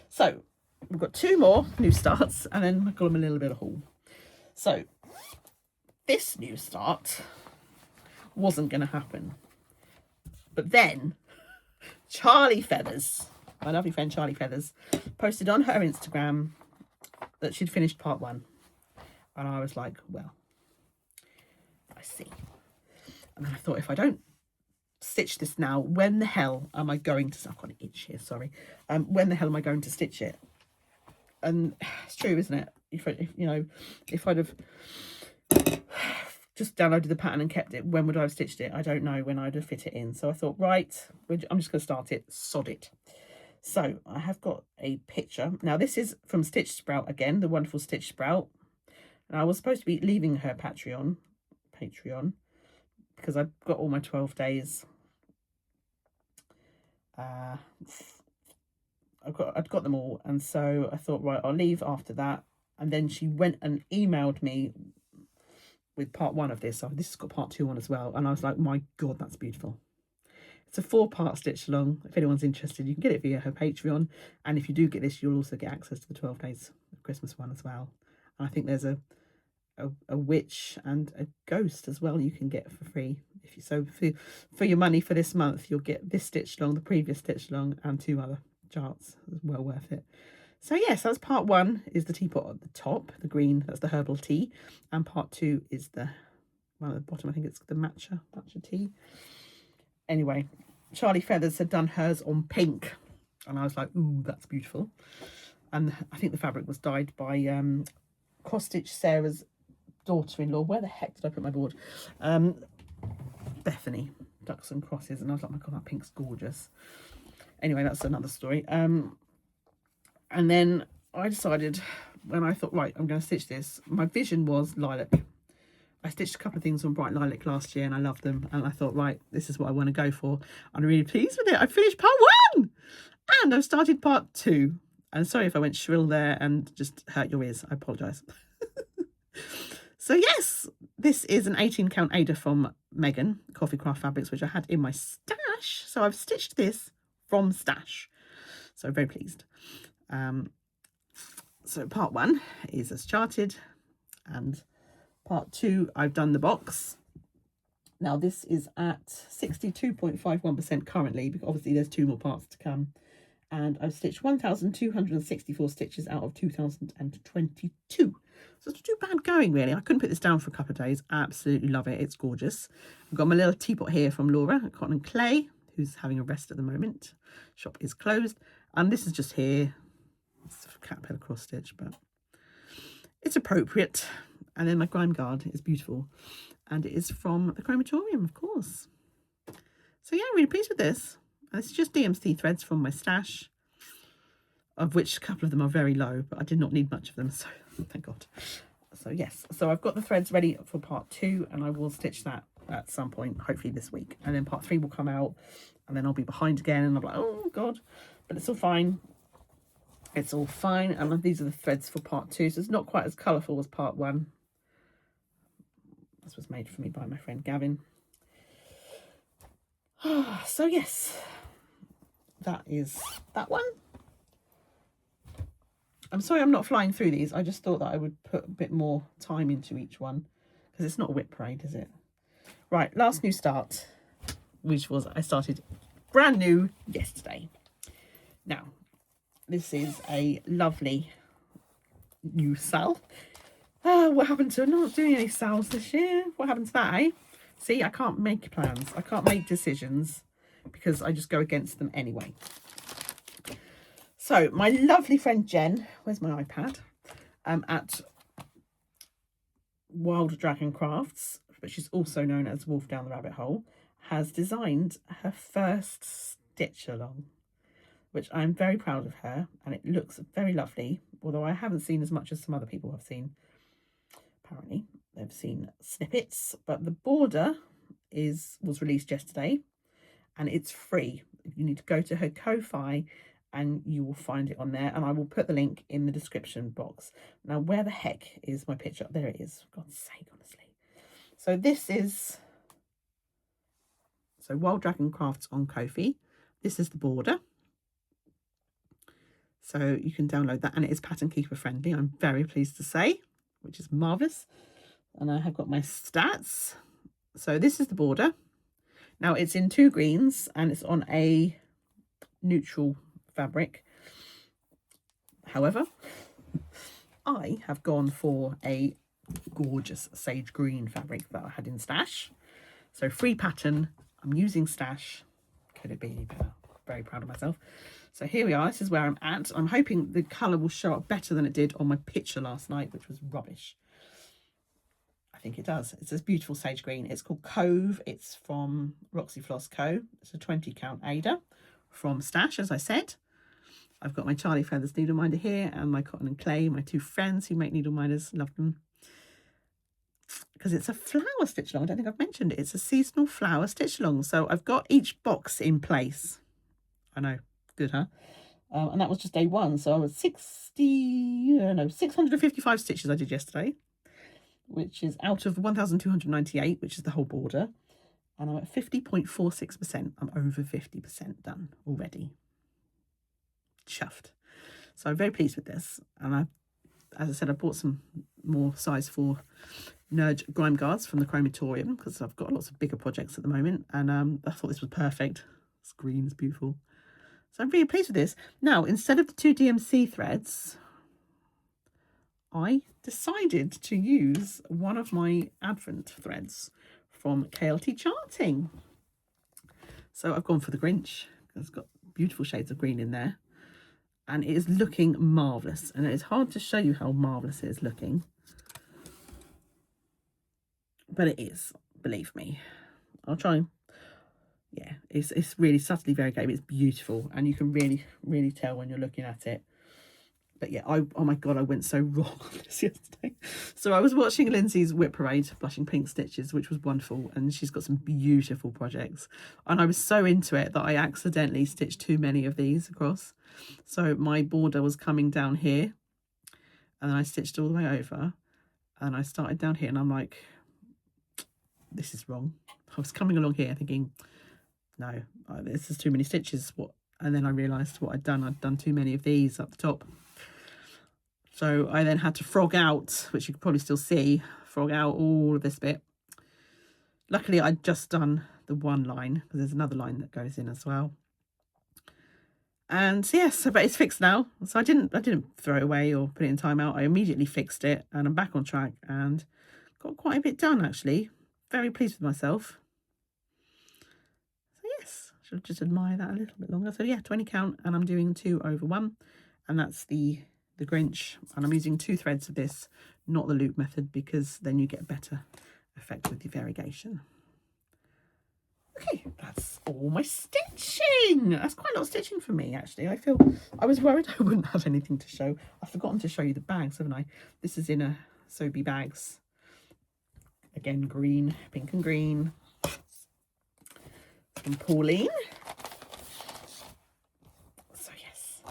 so we've got 2 more new starts, and then I've got them a little bit of haul. So this new start wasn't going to happen, but then Charlie Feathers, my lovely friend Charlie Feathers, posted on her Instagram that she'd finished part 1, and I was like, well, I see. And then I thought, if I don't stitch this now, when the hell am I going to, I've got an itch here, sorry, when the hell am I going to stitch it? And it's true, isn't it? If you know, if I'd have just downloaded the pattern and kept it, when would I have stitched it? I don't know when I'd have fit it in. So I thought, right, I'm just going to start it, sod it. So I have got a picture. Now this is from Stitch Sprout again, the wonderful Stitch Sprout. And I was supposed to be leaving her Patreon, because I've got all my 12 days. I'd got them all, and so I thought, right, I'll leave after that. And then she went and emailed me with part 1 of this. So this has got part 2 on as well, and I was like, my God, that's beautiful. It's a 4-part stitch along. If anyone's interested, you can get it via her Patreon, and if you do get this, you'll also get access to the 12 days of Christmas one as well. And I think there's a witch and a ghost as well you can get for free. If you for your money for this month, you'll get this stitch along, the previous stitch along, and 2 other charts. It's well worth it. So yes, that's part 1 is the teapot at the top, the green, that's the herbal tea, and part 2 is the one at the bottom. I think it's the matcha tea. Anyway, Charlie Feathers had done hers on pink, and I was like, ooh, that's beautiful. And I think the fabric was dyed by Cross Stitch Sarah's daughter-in-law. Where the heck did I put my board? Bethany, Ducks and Crosses, and I was like, oh my God, that pink's gorgeous. Anyway, that's another story. And then I decided, when I thought, right, I'm going to stitch this, my vision was lilac. I stitched a couple of things on bright lilac last year, and I loved them, and I thought, right, this is what I want to go for. I'm really pleased with it. I finished part 1, and I've started part 2. And sorry if I went shrill there and just hurt your ears. I apologise. So yes, this is an 18 count Ada from Megan, Coffee Craft Fabrics, which I had in my stash. stash. So I've stitched this from stash. So very pleased. So part 1 is as charted, and part 2 I've done the box. Now this is at 62.51% currentently, because obviously there's 2 more parts to come. And I've stitched 1,264 stitches out of 2,022. So it's not too bad going, really. I couldn't put this down for a couple of days. I absolutely love it. It's gorgeous. I've got my little teapot here from Laura at Cotton and Clay, who's having a rest at the moment. Shop is closed. And this is just here. It's a caterpillar cross stitch, but it's appropriate. And then my grime guard is beautiful. And it is from the Chromatorium, of course. So yeah, I'm really pleased with this. This is just DMC threads from my stash, of which a couple of them are very low, but I did not need much of them, so thank God. So yes, so I've got the threads ready for part 2, and I will stitch that at some point, hopefully this week. And then part 3 will come out, and then I'll be behind again, and I'm like, oh God, but it's all fine. It's all fine. And these are the threads for part 2, so it's not quite as colourful as part 1. This was made for me by my friend Gavin. So yes, that is that one. I'm sorry I'm not flying through these. I just thought that I would put a bit more time into each one, because it's not a whip parade, is it? Right, last new start, which was I started brand new yesterday. Now, this is a lovely new sal. What happened to not doing any sals this year? What happened to that, eh? See, I can't make plans. I can't make decisions because I just go against them anyway. So my lovely friend Jen, where's my iPad? At Wild Dragon Crafts, but she's also known as Wolf Down the Rabbit Hole, has designed her first Stitchalong, which I'm very proud of her, and it looks very lovely, although I haven't seen as much as some other people have seen. Apparently they've seen snippets, but the border was released yesterday, and it's free. You need to go to her Ko-Fi and you will find it on there, and I will put the link in the description box. Now, where the heck is my picture? There it is, for God's sake, honestly. So this is Wild Dragon Crafts on Ko-Fi. This is the border, so you can download that, and it is pattern keeper friendly, I'm very pleased to say, which is marvelous. And I have got my stats. So this is the border. Now it's in 2 greens, and it's on a neutral fabric. However, I have gone for a gorgeous sage green fabric that I had in stash. So free pattern, I'm using stash. Could it be any better? Very proud of myself. So here we are. This is where I'm at. I'm hoping the colour will show up better than it did on my picture last night, which was rubbish. I think it does. It's this beautiful sage green. It's called Cove. It's from Roxy Floss Co. It's a 20 count Ada from stash, as I said. I've got my Charlie Feathers needle minder here, and my Cotton and Clay, my 2 friends who make needle minders. Love them. Because it's a flower stitch along. I don't think I've mentioned it. It's a seasonal flower stitch along. So I've got each box in place. I know. Good, huh? And that was just day 1. So I was 655 stitches I did yesterday, which is out of 1,298, which is the whole border. And I'm at 50.46%. I'm over 50% done already. Chuffed. So I'm very pleased with this. And as I said, I bought some more size 4 Nudge grime guards from the Chromatorium, because I've got lots of bigger projects at the moment. And I thought this was perfect. It's green, it's beautiful. So I'm really pleased with this. Now, instead of the 2 DMC threads, I decided to use one of my Advent threads from KLT Charting. So I've gone for the Grinch. It's got beautiful shades of green in there. And it is looking marvellous. And it's hard to show you how marvellous it is looking. But it is, believe me. I'll try. Yeah, it's really subtly variegated. It's beautiful. And you can really, really tell when you're looking at it. But yeah, oh my God, I went so wrong on this yesterday. So I was watching Lindsay's Whip Parade, Blushing Pink Stitches, which was wonderful. And she's got some beautiful projects. And I was so into it that I accidentally stitched too many of these across. So my border was coming down here. And then I stitched all the way over. And I started down here, and I'm like, this is wrong. I was coming along here thinking, no, this is too many stitches. And then I realised what I'd done too many of these up the top. So I then had to frog out, which you can probably still see, frog out all of this bit. Luckily I'd just done the one line, because there's another line that goes in as well. And yes, but it's fixed now. So I didn't throw it away or put it in timeout. I immediately fixed it and I'm back on track and got quite a bit done actually. Very pleased with myself. So yes, I should just admire that a little bit longer. So yeah, 20 count, and I'm doing 2 over 1, and that's the Grinch, and I'm using 2 threads of this, not the loop method, because then you get a better effect with your variegation. Okay, that's all my stitching. That's quite a lot of stitching for me, actually. I was worried I wouldn't have anything to show. I've forgotten to show you the bags, haven't I? This is in a Sobe bags. Again, green, pink and green. From Pauline. So yes.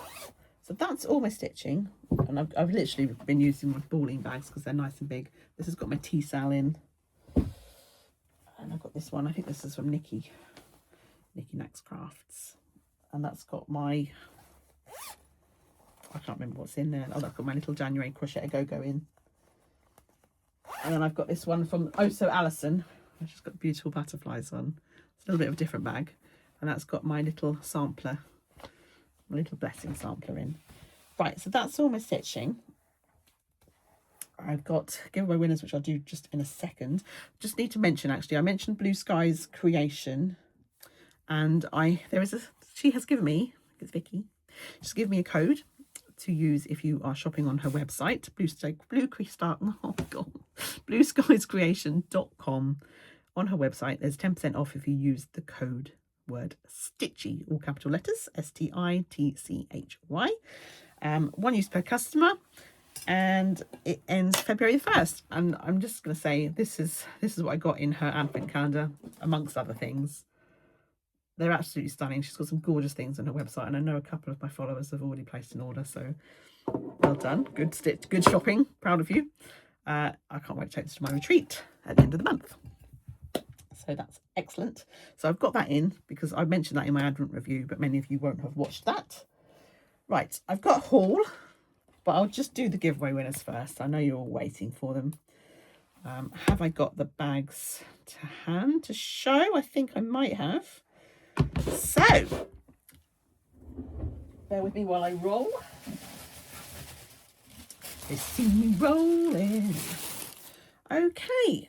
So that's all my stitching. And I've literally been using my Pauline bags because they're nice and big. This has got my tea sal in. And I've got this one, I think this is from Nikki Nax Crafts, and that's got my, I can't remember what's in there. Oh, that's got my little January Crochet Go in. And then I've got this one from Oh So Alison, which has got beautiful butterflies on. It's a little bit of a different bag, and that's got my little sampler, my little blessing sampler in. Right, so that's all my stitching. I've got giveaway winners, which I'll do just in a second. Just need to mention, actually, I mentioned Blue Skies Creation, and she has given me, it's Vicky, she's given me a code to use if you are shopping on her website, blueskiescreation.com. On her website, there's 10% off if you use the code word Stitchy, all capital letters, STITCHY. 1 use per customer. And it ends February the 1st, and I'm just going to say this is what I got in her advent calendar, amongst other things. They're absolutely stunning. She's got some gorgeous things on her website, and I know a couple of my followers have already placed an order, so well done. Good stitch, good shopping, proud of you. I can't wait to take this to my retreat at the end of the month, so that's excellent. So I've got that in because I mentioned that in my advent review, but many of you won't have watched that. Right, I've got a haul. But I'll just do the giveaway winners first. I know you're all waiting for them. Have I got the bags to hand to show? I think I might have. So, bear with me while I roll. They see me rolling. Okay.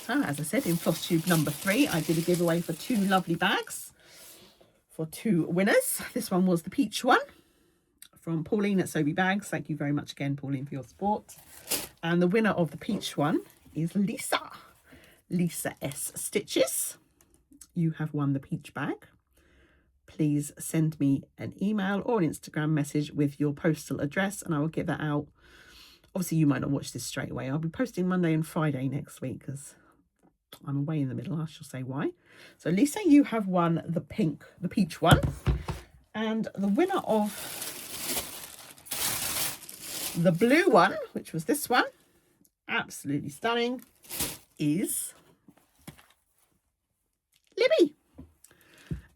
So, as I said, in Flosstube number 3, I did a giveaway for 2 lovely bags for 2 winners. This one was the peach one, from Pauline at Sobe Bags. Thank you very much again, Pauline, for your support. And the winner of the peach one is Lisa S Stitches. You have won the peach bag. Please send me an email or an Instagram message with your postal address, and I will get that out. Obviously, you might not watch this straight away. I'll be posting Monday and Friday next week because I'm away in the middle. I shall say why. So Lisa, you have won the peach one, and the winner of the blue one, which was this one, absolutely stunning, is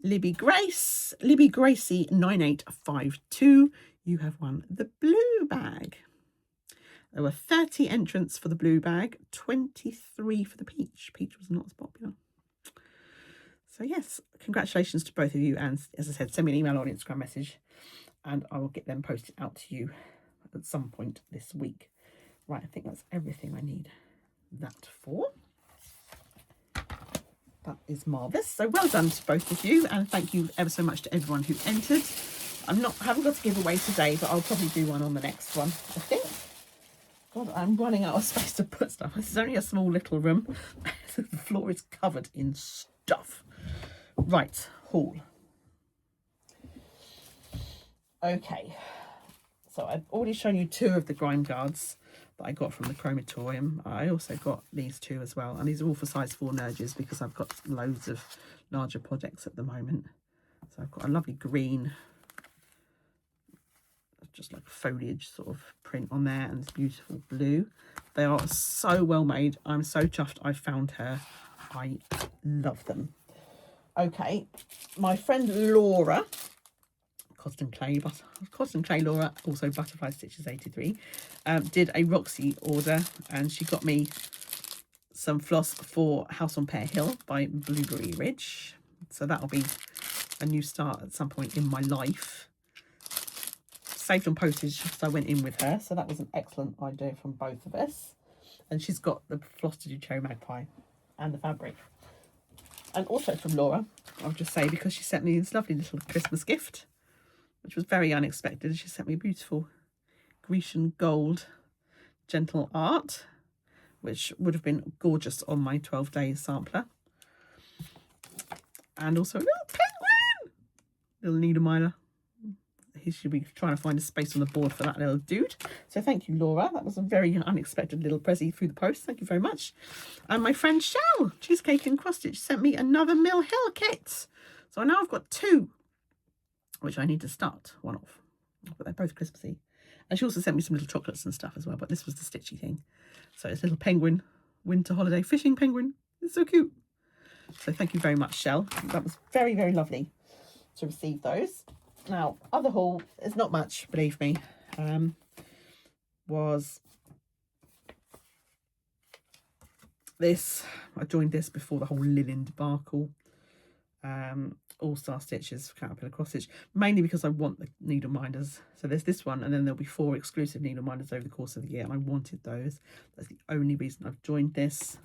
Libby Gracie 9852. You have won the blue bag. There were 30 entrants for the blue bag, 23 for the peach. Peach was not as popular. So yes, congratulations to both of you. And as I said, send me an email or an Instagram message and I will get them posted out to you at some point this week. Right, I think that's everything I need that for. That is marvellous. So well done to both of you, and thank you ever so much to everyone who entered. Haven't got to give away today, but I'll probably do one on the next one, I think. God, I'm running out of space to put stuff. This is only a small little room. The floor is covered in stuff. Right, haul. Okay. So I've already shown you 2 of the grime guards that I got from the Chromatorium. I also got these 2 as well. And these are all for size 4 nurges because I've got loads of larger projects at the moment. So I've got a lovely green, just like foliage sort of print on there, and this beautiful blue. They are so well made. I'm so chuffed I found her. I love them. Okay, my friend Laura, Cotton Clay Laura, also Butterfly Stitches 83, did a Roxy order, and she got me some floss for House on Pear Hill by Blueberry Ridge. So that'll be a new start at some point in my life. Saved on postage, so I went in with her. So that was an excellent idea from both of us. And she's got the Flosstube Cherry Magpie and the fabric. And also from Laura, I'll just say, because she sent me this lovely little Christmas gift, which was very unexpected. She sent me beautiful Grecian gold gentle art, which would have been gorgeous on my 12-day sampler. And also a little penguin, little needle miler. He should be trying to find a space on the board for that little dude. So thank you, Laura. That was a very unexpected little present through the post. Thank you very much. And my friend Shell, Cheesecake and Cross Stitch, sent me another Mill Hill kit. So now I've got two, which I need to start one off. But they're both Christmassy. And she also sent me some little chocolates and stuff as well. But this was the stitchy thing. So it's a little penguin, winter holiday fishing penguin. It's so cute. So thank you very much, Shell. That was very, very lovely to receive those. Now, other haul is not much, believe me. Was this. I joined this before the whole linen debacle. All-Star Stitches for Caterpillar Cross Stitch, mainly because I want the needle minders. So there's this one, and then there'll be 4 exclusive needle minders over the course of the year, and I wanted those. That's the only reason I've joined this.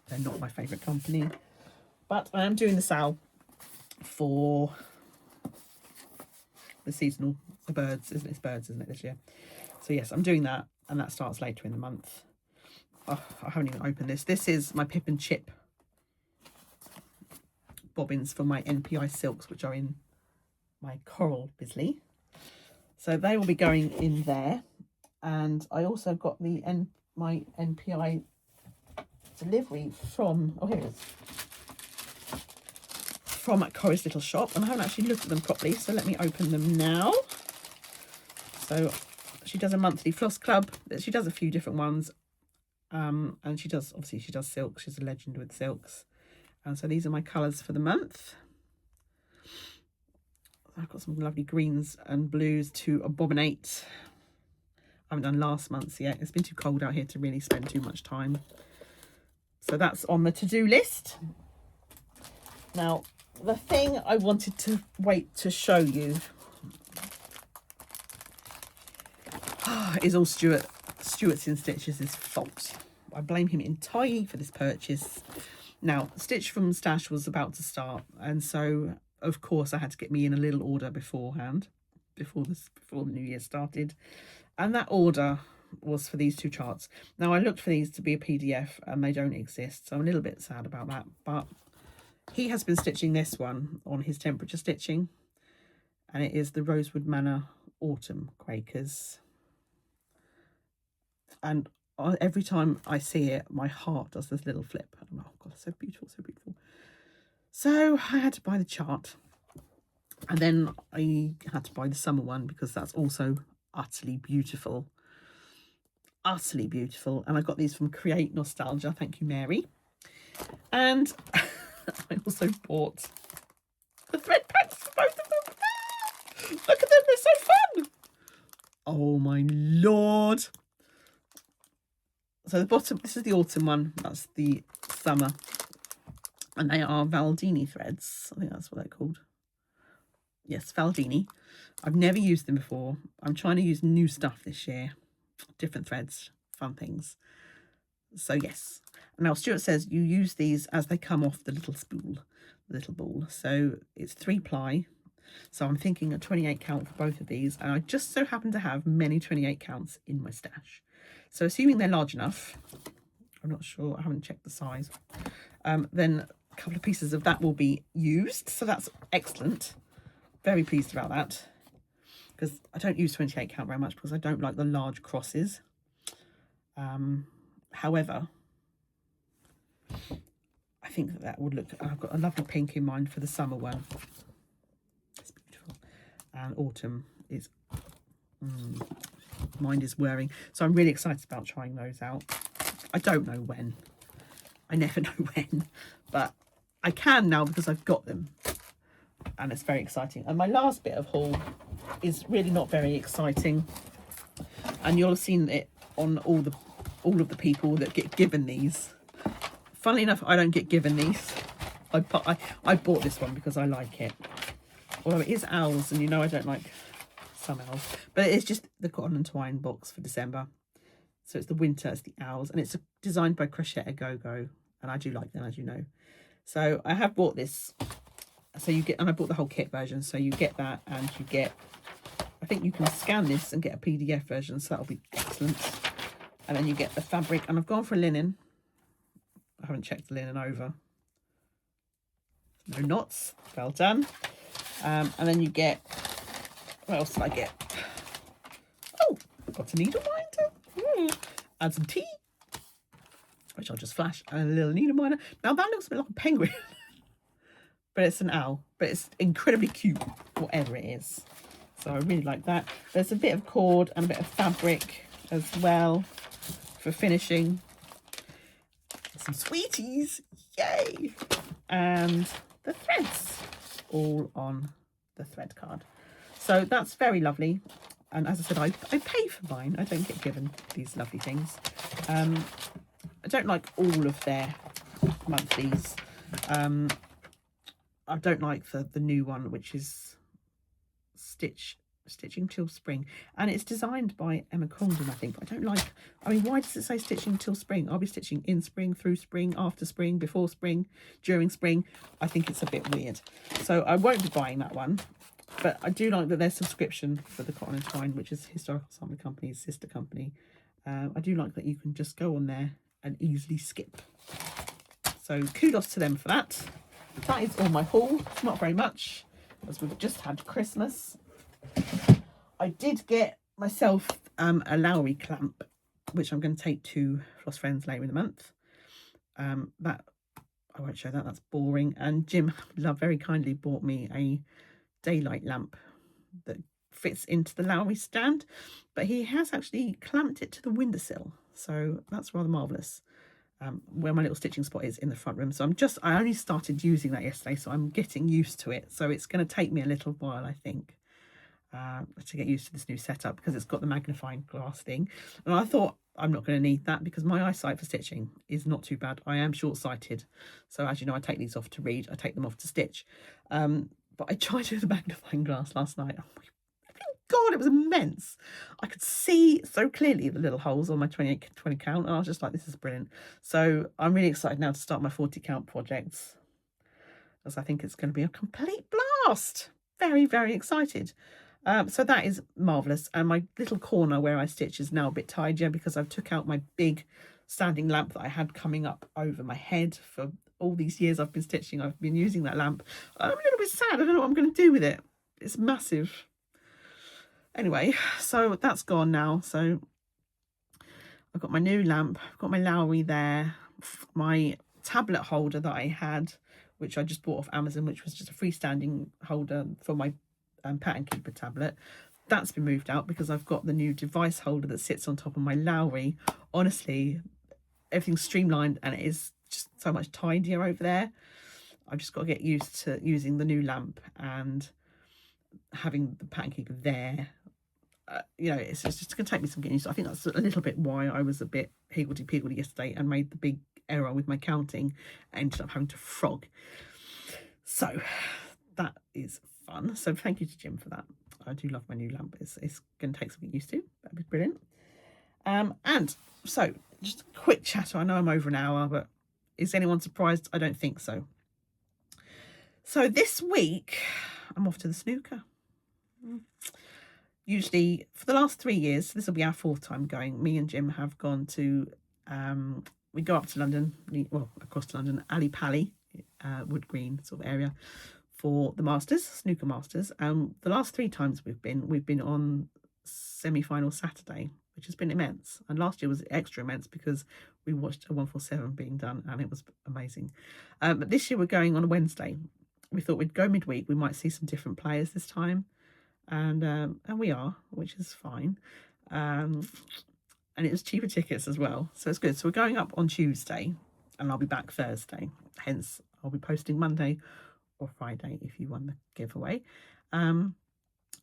They're not my favourite company, but I am doing the sale for the seasonal, the birds, isn't it? It's birds, isn't it, this year? So yes, I'm doing that, and that starts later in the month. Oh, I haven't even opened this. This is my Pip and Chip bobbins for my NPI silks, which are in my Coral Bisley. So they will be going in there. And I also got the my NPI delivery from, oh, here it is, from Korryslittleshop, and I haven't actually looked at them properly, so let me open them now. So she does a monthly floss club. She does a few different ones, and she does silks. She's a legend with silks. And so these are my colours for the month. I've got some lovely greens and blues to abominate. I haven't done last month's yet. It's been too cold out here to really spend too much time. So that's on the to-do list. Now, the thing I wanted to wait to show you is all Stuart's in Stitches' fault. I blame him entirely for this purchase. Now, Stitch from Stash was about to start, and so of course I had to get me in a little order beforehand, before the new year started, and that order was for these 2 charts. Now, I looked for these to be a PDF, and they don't exist, so I'm a little bit sad about that. But he has been stitching this one on his temperature stitching, and it is the Rosewood Manor Autumn Quakers, and every time I see it, my heart does this little flip. Oh God, so beautiful, so beautiful. So I had to buy the chart, and then I had to buy the summer one because that's also utterly beautiful. Utterly beautiful. And I got these from Create Nostalgia. Thank you, Mary. And I also bought the thread packs for both of them. Look at them, they're so fun. Oh my Lord. So the bottom, this is the autumn one, that's the summer. And they are Valdini threads. I think that's what they're called. Yes, Valdini. I've never used them before. I'm trying to use new stuff this year. Different threads, fun things. So yes. Now Stuart says you use these as they come off the little spool, the little ball. So it's 3 ply. So I'm thinking a 28 count for both of these. And I just so happen to have many 28 counts in my stash. So assuming they're large enough, I'm not sure, I haven't checked the size, then a couple of pieces of that will be used. So that's excellent. Very pleased about that. Because I don't use 28 count very much because I don't like the large crosses. However, I think that would look, I've got a lovely pink in mind for the summer one. It's beautiful. And autumn is... mind is whirring, so I'm really excited about trying those out. I don't know when, I never know when, but I can now because I've got them, and it's very exciting. And my last bit of haul is really not very exciting, and you'll have seen it on all of the people that get given these. Funnily enough, I don't get given these. I bought this one because I like it. Although it is owls, and you know I don't like some owls. But it's just the cotton and twine box for December. So it's the winter, it's the owls. And it's designed by Crocette A Go-Go. And I do like them, as you know. So I have bought this. So you get, and I bought the whole kit version. So you get that, and you get, I think you can scan this and get a PDF version. So that'll be excellent. And then you get the fabric. And I've gone for linen. I haven't checked the linen over. No knots. Well done. And then you get, what else did I get? Oh, got a needle minder. Add some tea, which I'll just flash, and a little needle minder. Now that looks a bit like a penguin, but it's an owl, but it's incredibly cute, whatever it is. So I really like that. There's a bit of cord and a bit of fabric as well for finishing. Some sweeties, yay! And the threads all on the thread card. So that's very lovely. And as I said, I pay for mine. I don't get given these lovely things. I don't like all of their monthlies. I don't like the new one, which is Stitching Till Spring, and it's designed by Emma Condon, I think. I don't like, I mean, why does it say Stitching Till Spring? I'll be stitching in spring, through spring, after spring, before spring, during spring. I think it's a bit weird, so I won't be buying that one. But I do like that there's subscription for the Cotton and Twine, which is Historical Sampling Company's sister company. I do like that you can just go on there and easily skip. So kudos to them for that. That is all my haul. It's not very much, as we've just had Christmas. I did get myself a Lowry clamp, which I'm going to take to Floss Friends later in the month. That I won't show that, that's boring. And Jim very kindly bought me a daylight lamp that fits into the Lowry stand, but he has actually clamped it to the windowsill, so that's rather marvellous. Where my little stitching spot is in the front room. So I only started using that yesterday, so I'm getting used to it. So it's going to take me a little while, I think, to get used to this new setup, because it's got the magnifying glass thing. And I thought I'm not going to need that because my eyesight for stitching is not too bad. I am short-sighted, so as you know, I take these off to read, I take them off to stitch. But I tried with the magnifying glass last night. Oh my God, it was immense. I could see so clearly the little holes on my 20 count, and I was just like, this is brilliant. So I'm really excited now to start my 40 count projects, as I think it's going to be a complete blast. Very, very excited. So that is marvellous. And my little corner where I stitch is now a bit tidier because I've took out my big standing lamp that I had coming up over my head for all these years I've been stitching. I've been using that lamp. I'm a little bit sad. I don't know what I'm going to do with it. It's massive. Anyway, so that's gone now. So I've got my new lamp. I've got my Lowry there. My tablet holder that I had, which I just bought off Amazon, which was just a freestanding holder for my Pattern Keeper tablet. That's been moved out because I've got the new device holder that sits on top of my Lowry. Honestly, everything's streamlined and it is just so much tidier over there. I've just got to get used to using the new lamp and having the Pattern Keeper there. You know, it's just going to take me some getting used to. I think that's a little bit why I was a bit higgledy-piggledy yesterday and made the big error with my counting. I ended up having to frog. So that is fun. So thank you to Jim for that. I do love my new lamp. It's going to take some getting used to. That'd be brilliant. And so just a quick chat. I know I'm over an hour, but is anyone surprised? I don't think so. So this week I'm off to the snooker. Usually for the last 3 years, this will be our 4th time going, me and Jim have gone to, we go up to London, well, across to London, Ali Pally, Wood Green sort of area, for the Masters, snooker Masters. The last 3 times we've been on semi-final Saturday, which has been immense. And last year was extra immense because we watched a 147 being done and it was amazing. But this year we're going on a Wednesday. We thought we'd go midweek. We might see some different players this time. And we are, which is fine. And it was cheaper tickets as well. So it's good. So we're going up on Tuesday and I'll be back Thursday. Hence, I'll be posting Monday or Friday if you won the giveaway. I'm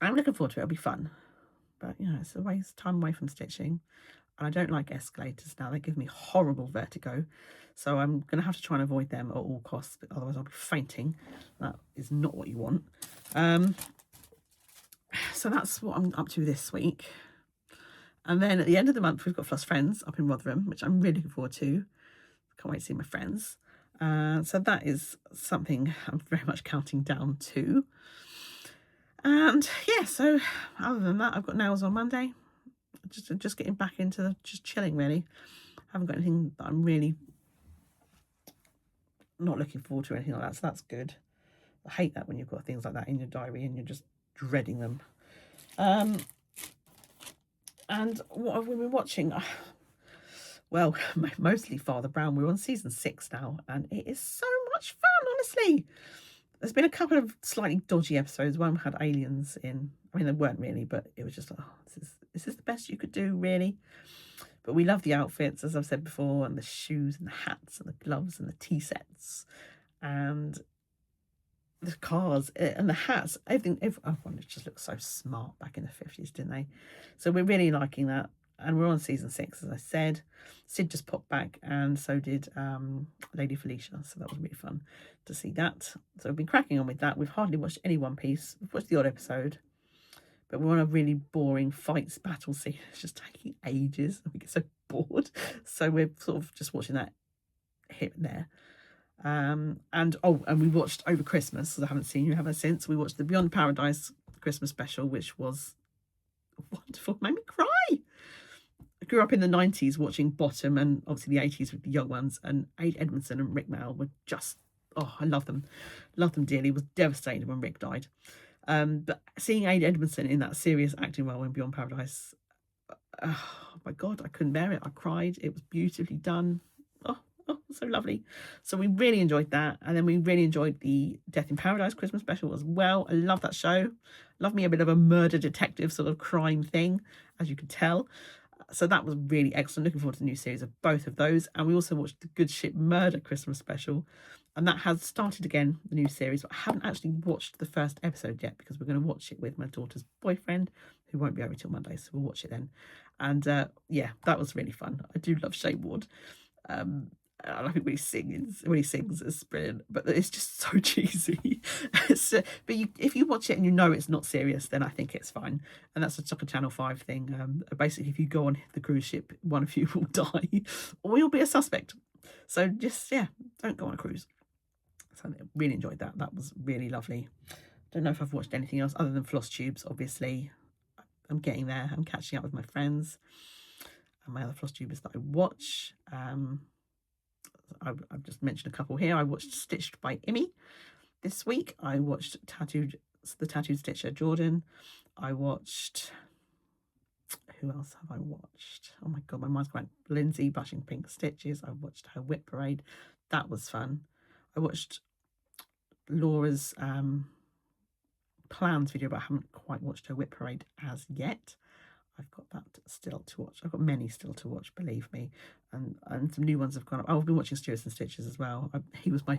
looking forward to it. It'll be fun. But, you know, it's a waste time away from stitching. And I don't like escalators now. They give me horrible vertigo. So I'm going to have to try and avoid them at all costs. Otherwise, I'll be fainting. That is not what you want. So that's what I'm up to this week. And then at the end of the month, we've got Floss Friends up in Rotherham, which I'm really looking forward to. Can't wait to see my friends. So that is something I'm very much counting down to. And yeah, so other than that, I've got nails on Monday. Just getting back into just chilling, really. Haven't got anything that I'm really not looking forward to or anything like that, so that's good. I hate that when you've got things like that in your diary and you're just dreading them. And what have we been watching? Well, mostly Father Brown. We're on season 6 now, and it is so much fun, honestly. There's been a couple of slightly dodgy episodes. One had aliens in. I mean, they weren't really, but it was just like, oh, this is the best you could do, really. But we love the outfits, as I've said before, and the shoes and the hats and the gloves and the tea sets and the cars and the hats. Everything. Everyone just looked so smart back in the 50s, didn't they? So we're really liking that. And we're on season 6, as I said. Sid just popped back, and so did Lady Felicia. So that was really fun to see that. So we've been cracking on with that. We've hardly watched any One Piece. We've watched the odd episode, but we're on a really boring fights battle scene. It's just taking ages. We get so bored. So we're sort of just watching that here and there. And we watched over Christmas, because I haven't seen you ever since. We watched the Beyond Paradise Christmas special, which was wonderful. Made me cry. I grew up in the 90s watching Bottom, and obviously the 80s with the young ones, and Ade Edmondson and Rick Mayall were just, I love them dearly. It was devastated when Rick died. But seeing Ade Edmondson in that serious acting role in Beyond Paradise, oh my God, I couldn't bear it. I cried. It was beautifully done. Oh, so lovely. So we really enjoyed that. And then we really enjoyed the Death in Paradise Christmas special as well. I love that show. Love me a bit of a murder detective sort of crime thing, as you can tell. So that was really excellent. Looking forward to the new series of both of those. And we also watched the Good Ship Murder Christmas special. And that has started again, the new series. But I haven't actually watched the first episode yet, because we're going to watch it with my daughter's boyfriend, who won't be over till Monday. So we'll watch it then. And yeah, that was really fun. I do love Shane Ward. I like it when he sings. It's brilliant, but it's just so cheesy. But if you watch it and you know it's not serious, then I think it's fine. And that's like a Channel 5 thing. Basically, if you go on the cruise ship, one of you will die, or you'll be a suspect. So just, yeah, don't go on a cruise. So I really enjoyed that. That was really lovely. Don't know if I've watched anything else other than Flosstubes, obviously. I'm getting there. I'm catching up with my friends and my other Flosstubers that I watch. I've just mentioned a couple here. I watched Stitched by Immy this week. I watched the Tattooed Stitcher Jordan. I watched, who else have I watched? Oh my God, my mind's going. Lindsay Blushing Pink Stitches. I watched her Whip Parade. That was fun. I watched Laura's plans video, but I haven't quite watched her Whip Parade as yet. I've got that still to watch. I've got many still to watch, believe me. And some new ones have gone up. I've been watching Stewarts and Stitches as well. He was my...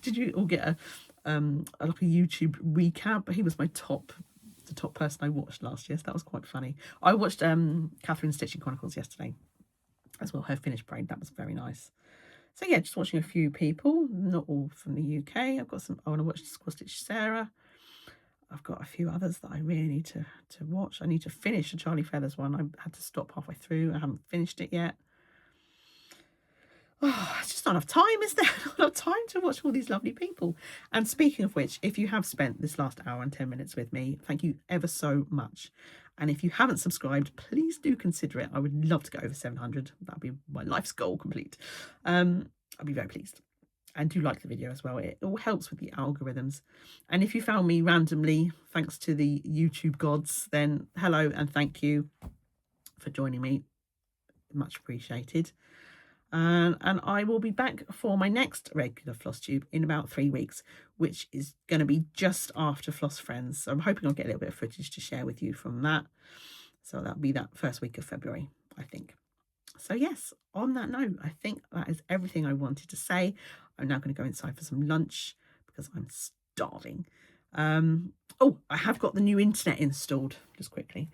Did you all get like a YouTube recap? He was the top person I watched last year, so that was quite funny. I watched Catherine's Stitching Chronicles yesterday as well, her finished braid. That was very nice. So yeah, just watching a few people, not all from the UK. I've got some... I want to watch Squash Stitch Sarah. I've got a few others that I really need to watch. I need to finish a Charlie Feathers one. I had to stop halfway through. I haven't finished it yet. Oh, it's just not enough time, is there? Not enough time to watch all these lovely people. And speaking of which, if you have spent this last hour and 10 minutes with me, thank you ever so much. And if you haven't subscribed, please do consider it. I would love to get over 700. That would be my life's goal complete. I'd be very pleased. And do like the video as well. It all helps with the algorithms. And if you found me randomly, thanks to the YouTube gods, then hello and thank you for joining me. Much appreciated. And I will be back for my next regular Flosstube in about 3 weeks, which is going to be just after Floss Friends. So I'm hoping I'll get a little bit of footage to share with you from that. So that'll be that first week of February, I think. So yes, on that note, I think that is everything I wanted to say. I'm now going to go inside for some lunch because I'm starving. Oh, I have got the new internet installed, just quickly.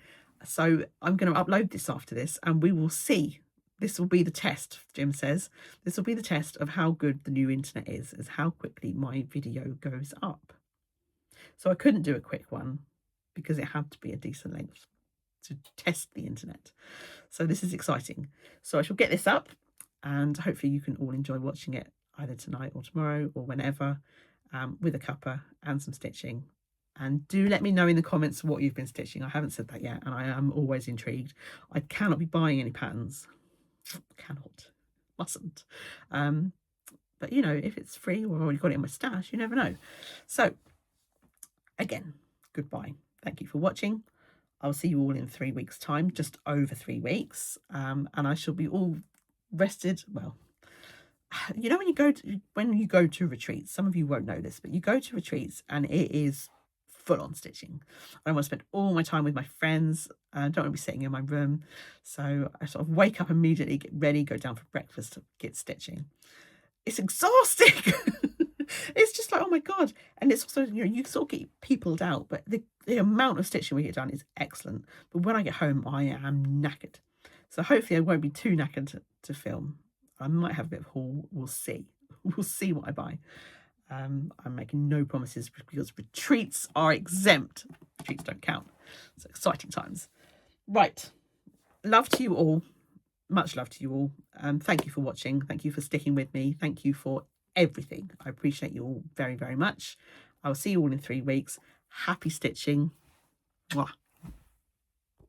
So I'm going to upload this after this, and we will see. This will be the test, Jim says. This will be the test of how good the new internet is how quickly my video goes up. So I couldn't do a quick one because it had to be a decent length to test the internet. So this is exciting. So I shall get this up, and hopefully you can all enjoy watching it either tonight or tomorrow or whenever, with a cuppa and some stitching. And do let me know in the comments what you've been stitching. I haven't said that yet, and I am always intrigued. I cannot be buying any patterns. Cannot. Mustn't. But, you know, if it's free or I've already got it in my stash, you never know. So, again, goodbye. Thank you for watching. I'll see you all in 3 weeks' time, just over 3 weeks. And I shall be all rested. Well, you know, when you go to retreats, some of you won't know this, but you go to retreats and it is full on stitching. I want to spend all my time with my friends. I don't want to be sitting in my room. So I sort of wake up immediately, get ready, go down for breakfast, get stitching. It's exhausting. It's just like, oh my God. And it's also, you know, you sort of get peopled out, but the amount of stitching we get done is excellent. But when I get home, I am knackered. So hopefully I won't be too knackered to film. I might have a bit of haul. We'll see. We'll see what I buy. I'm making no promises because retreats are exempt. Retreats don't count. It's exciting times. Right. Love to you all. Much love to you all. Thank you for watching. Thank you for sticking with me. Thank you for everything. I appreciate you all very, very much. I will see you all in 3 weeks. Happy stitching. Mwah.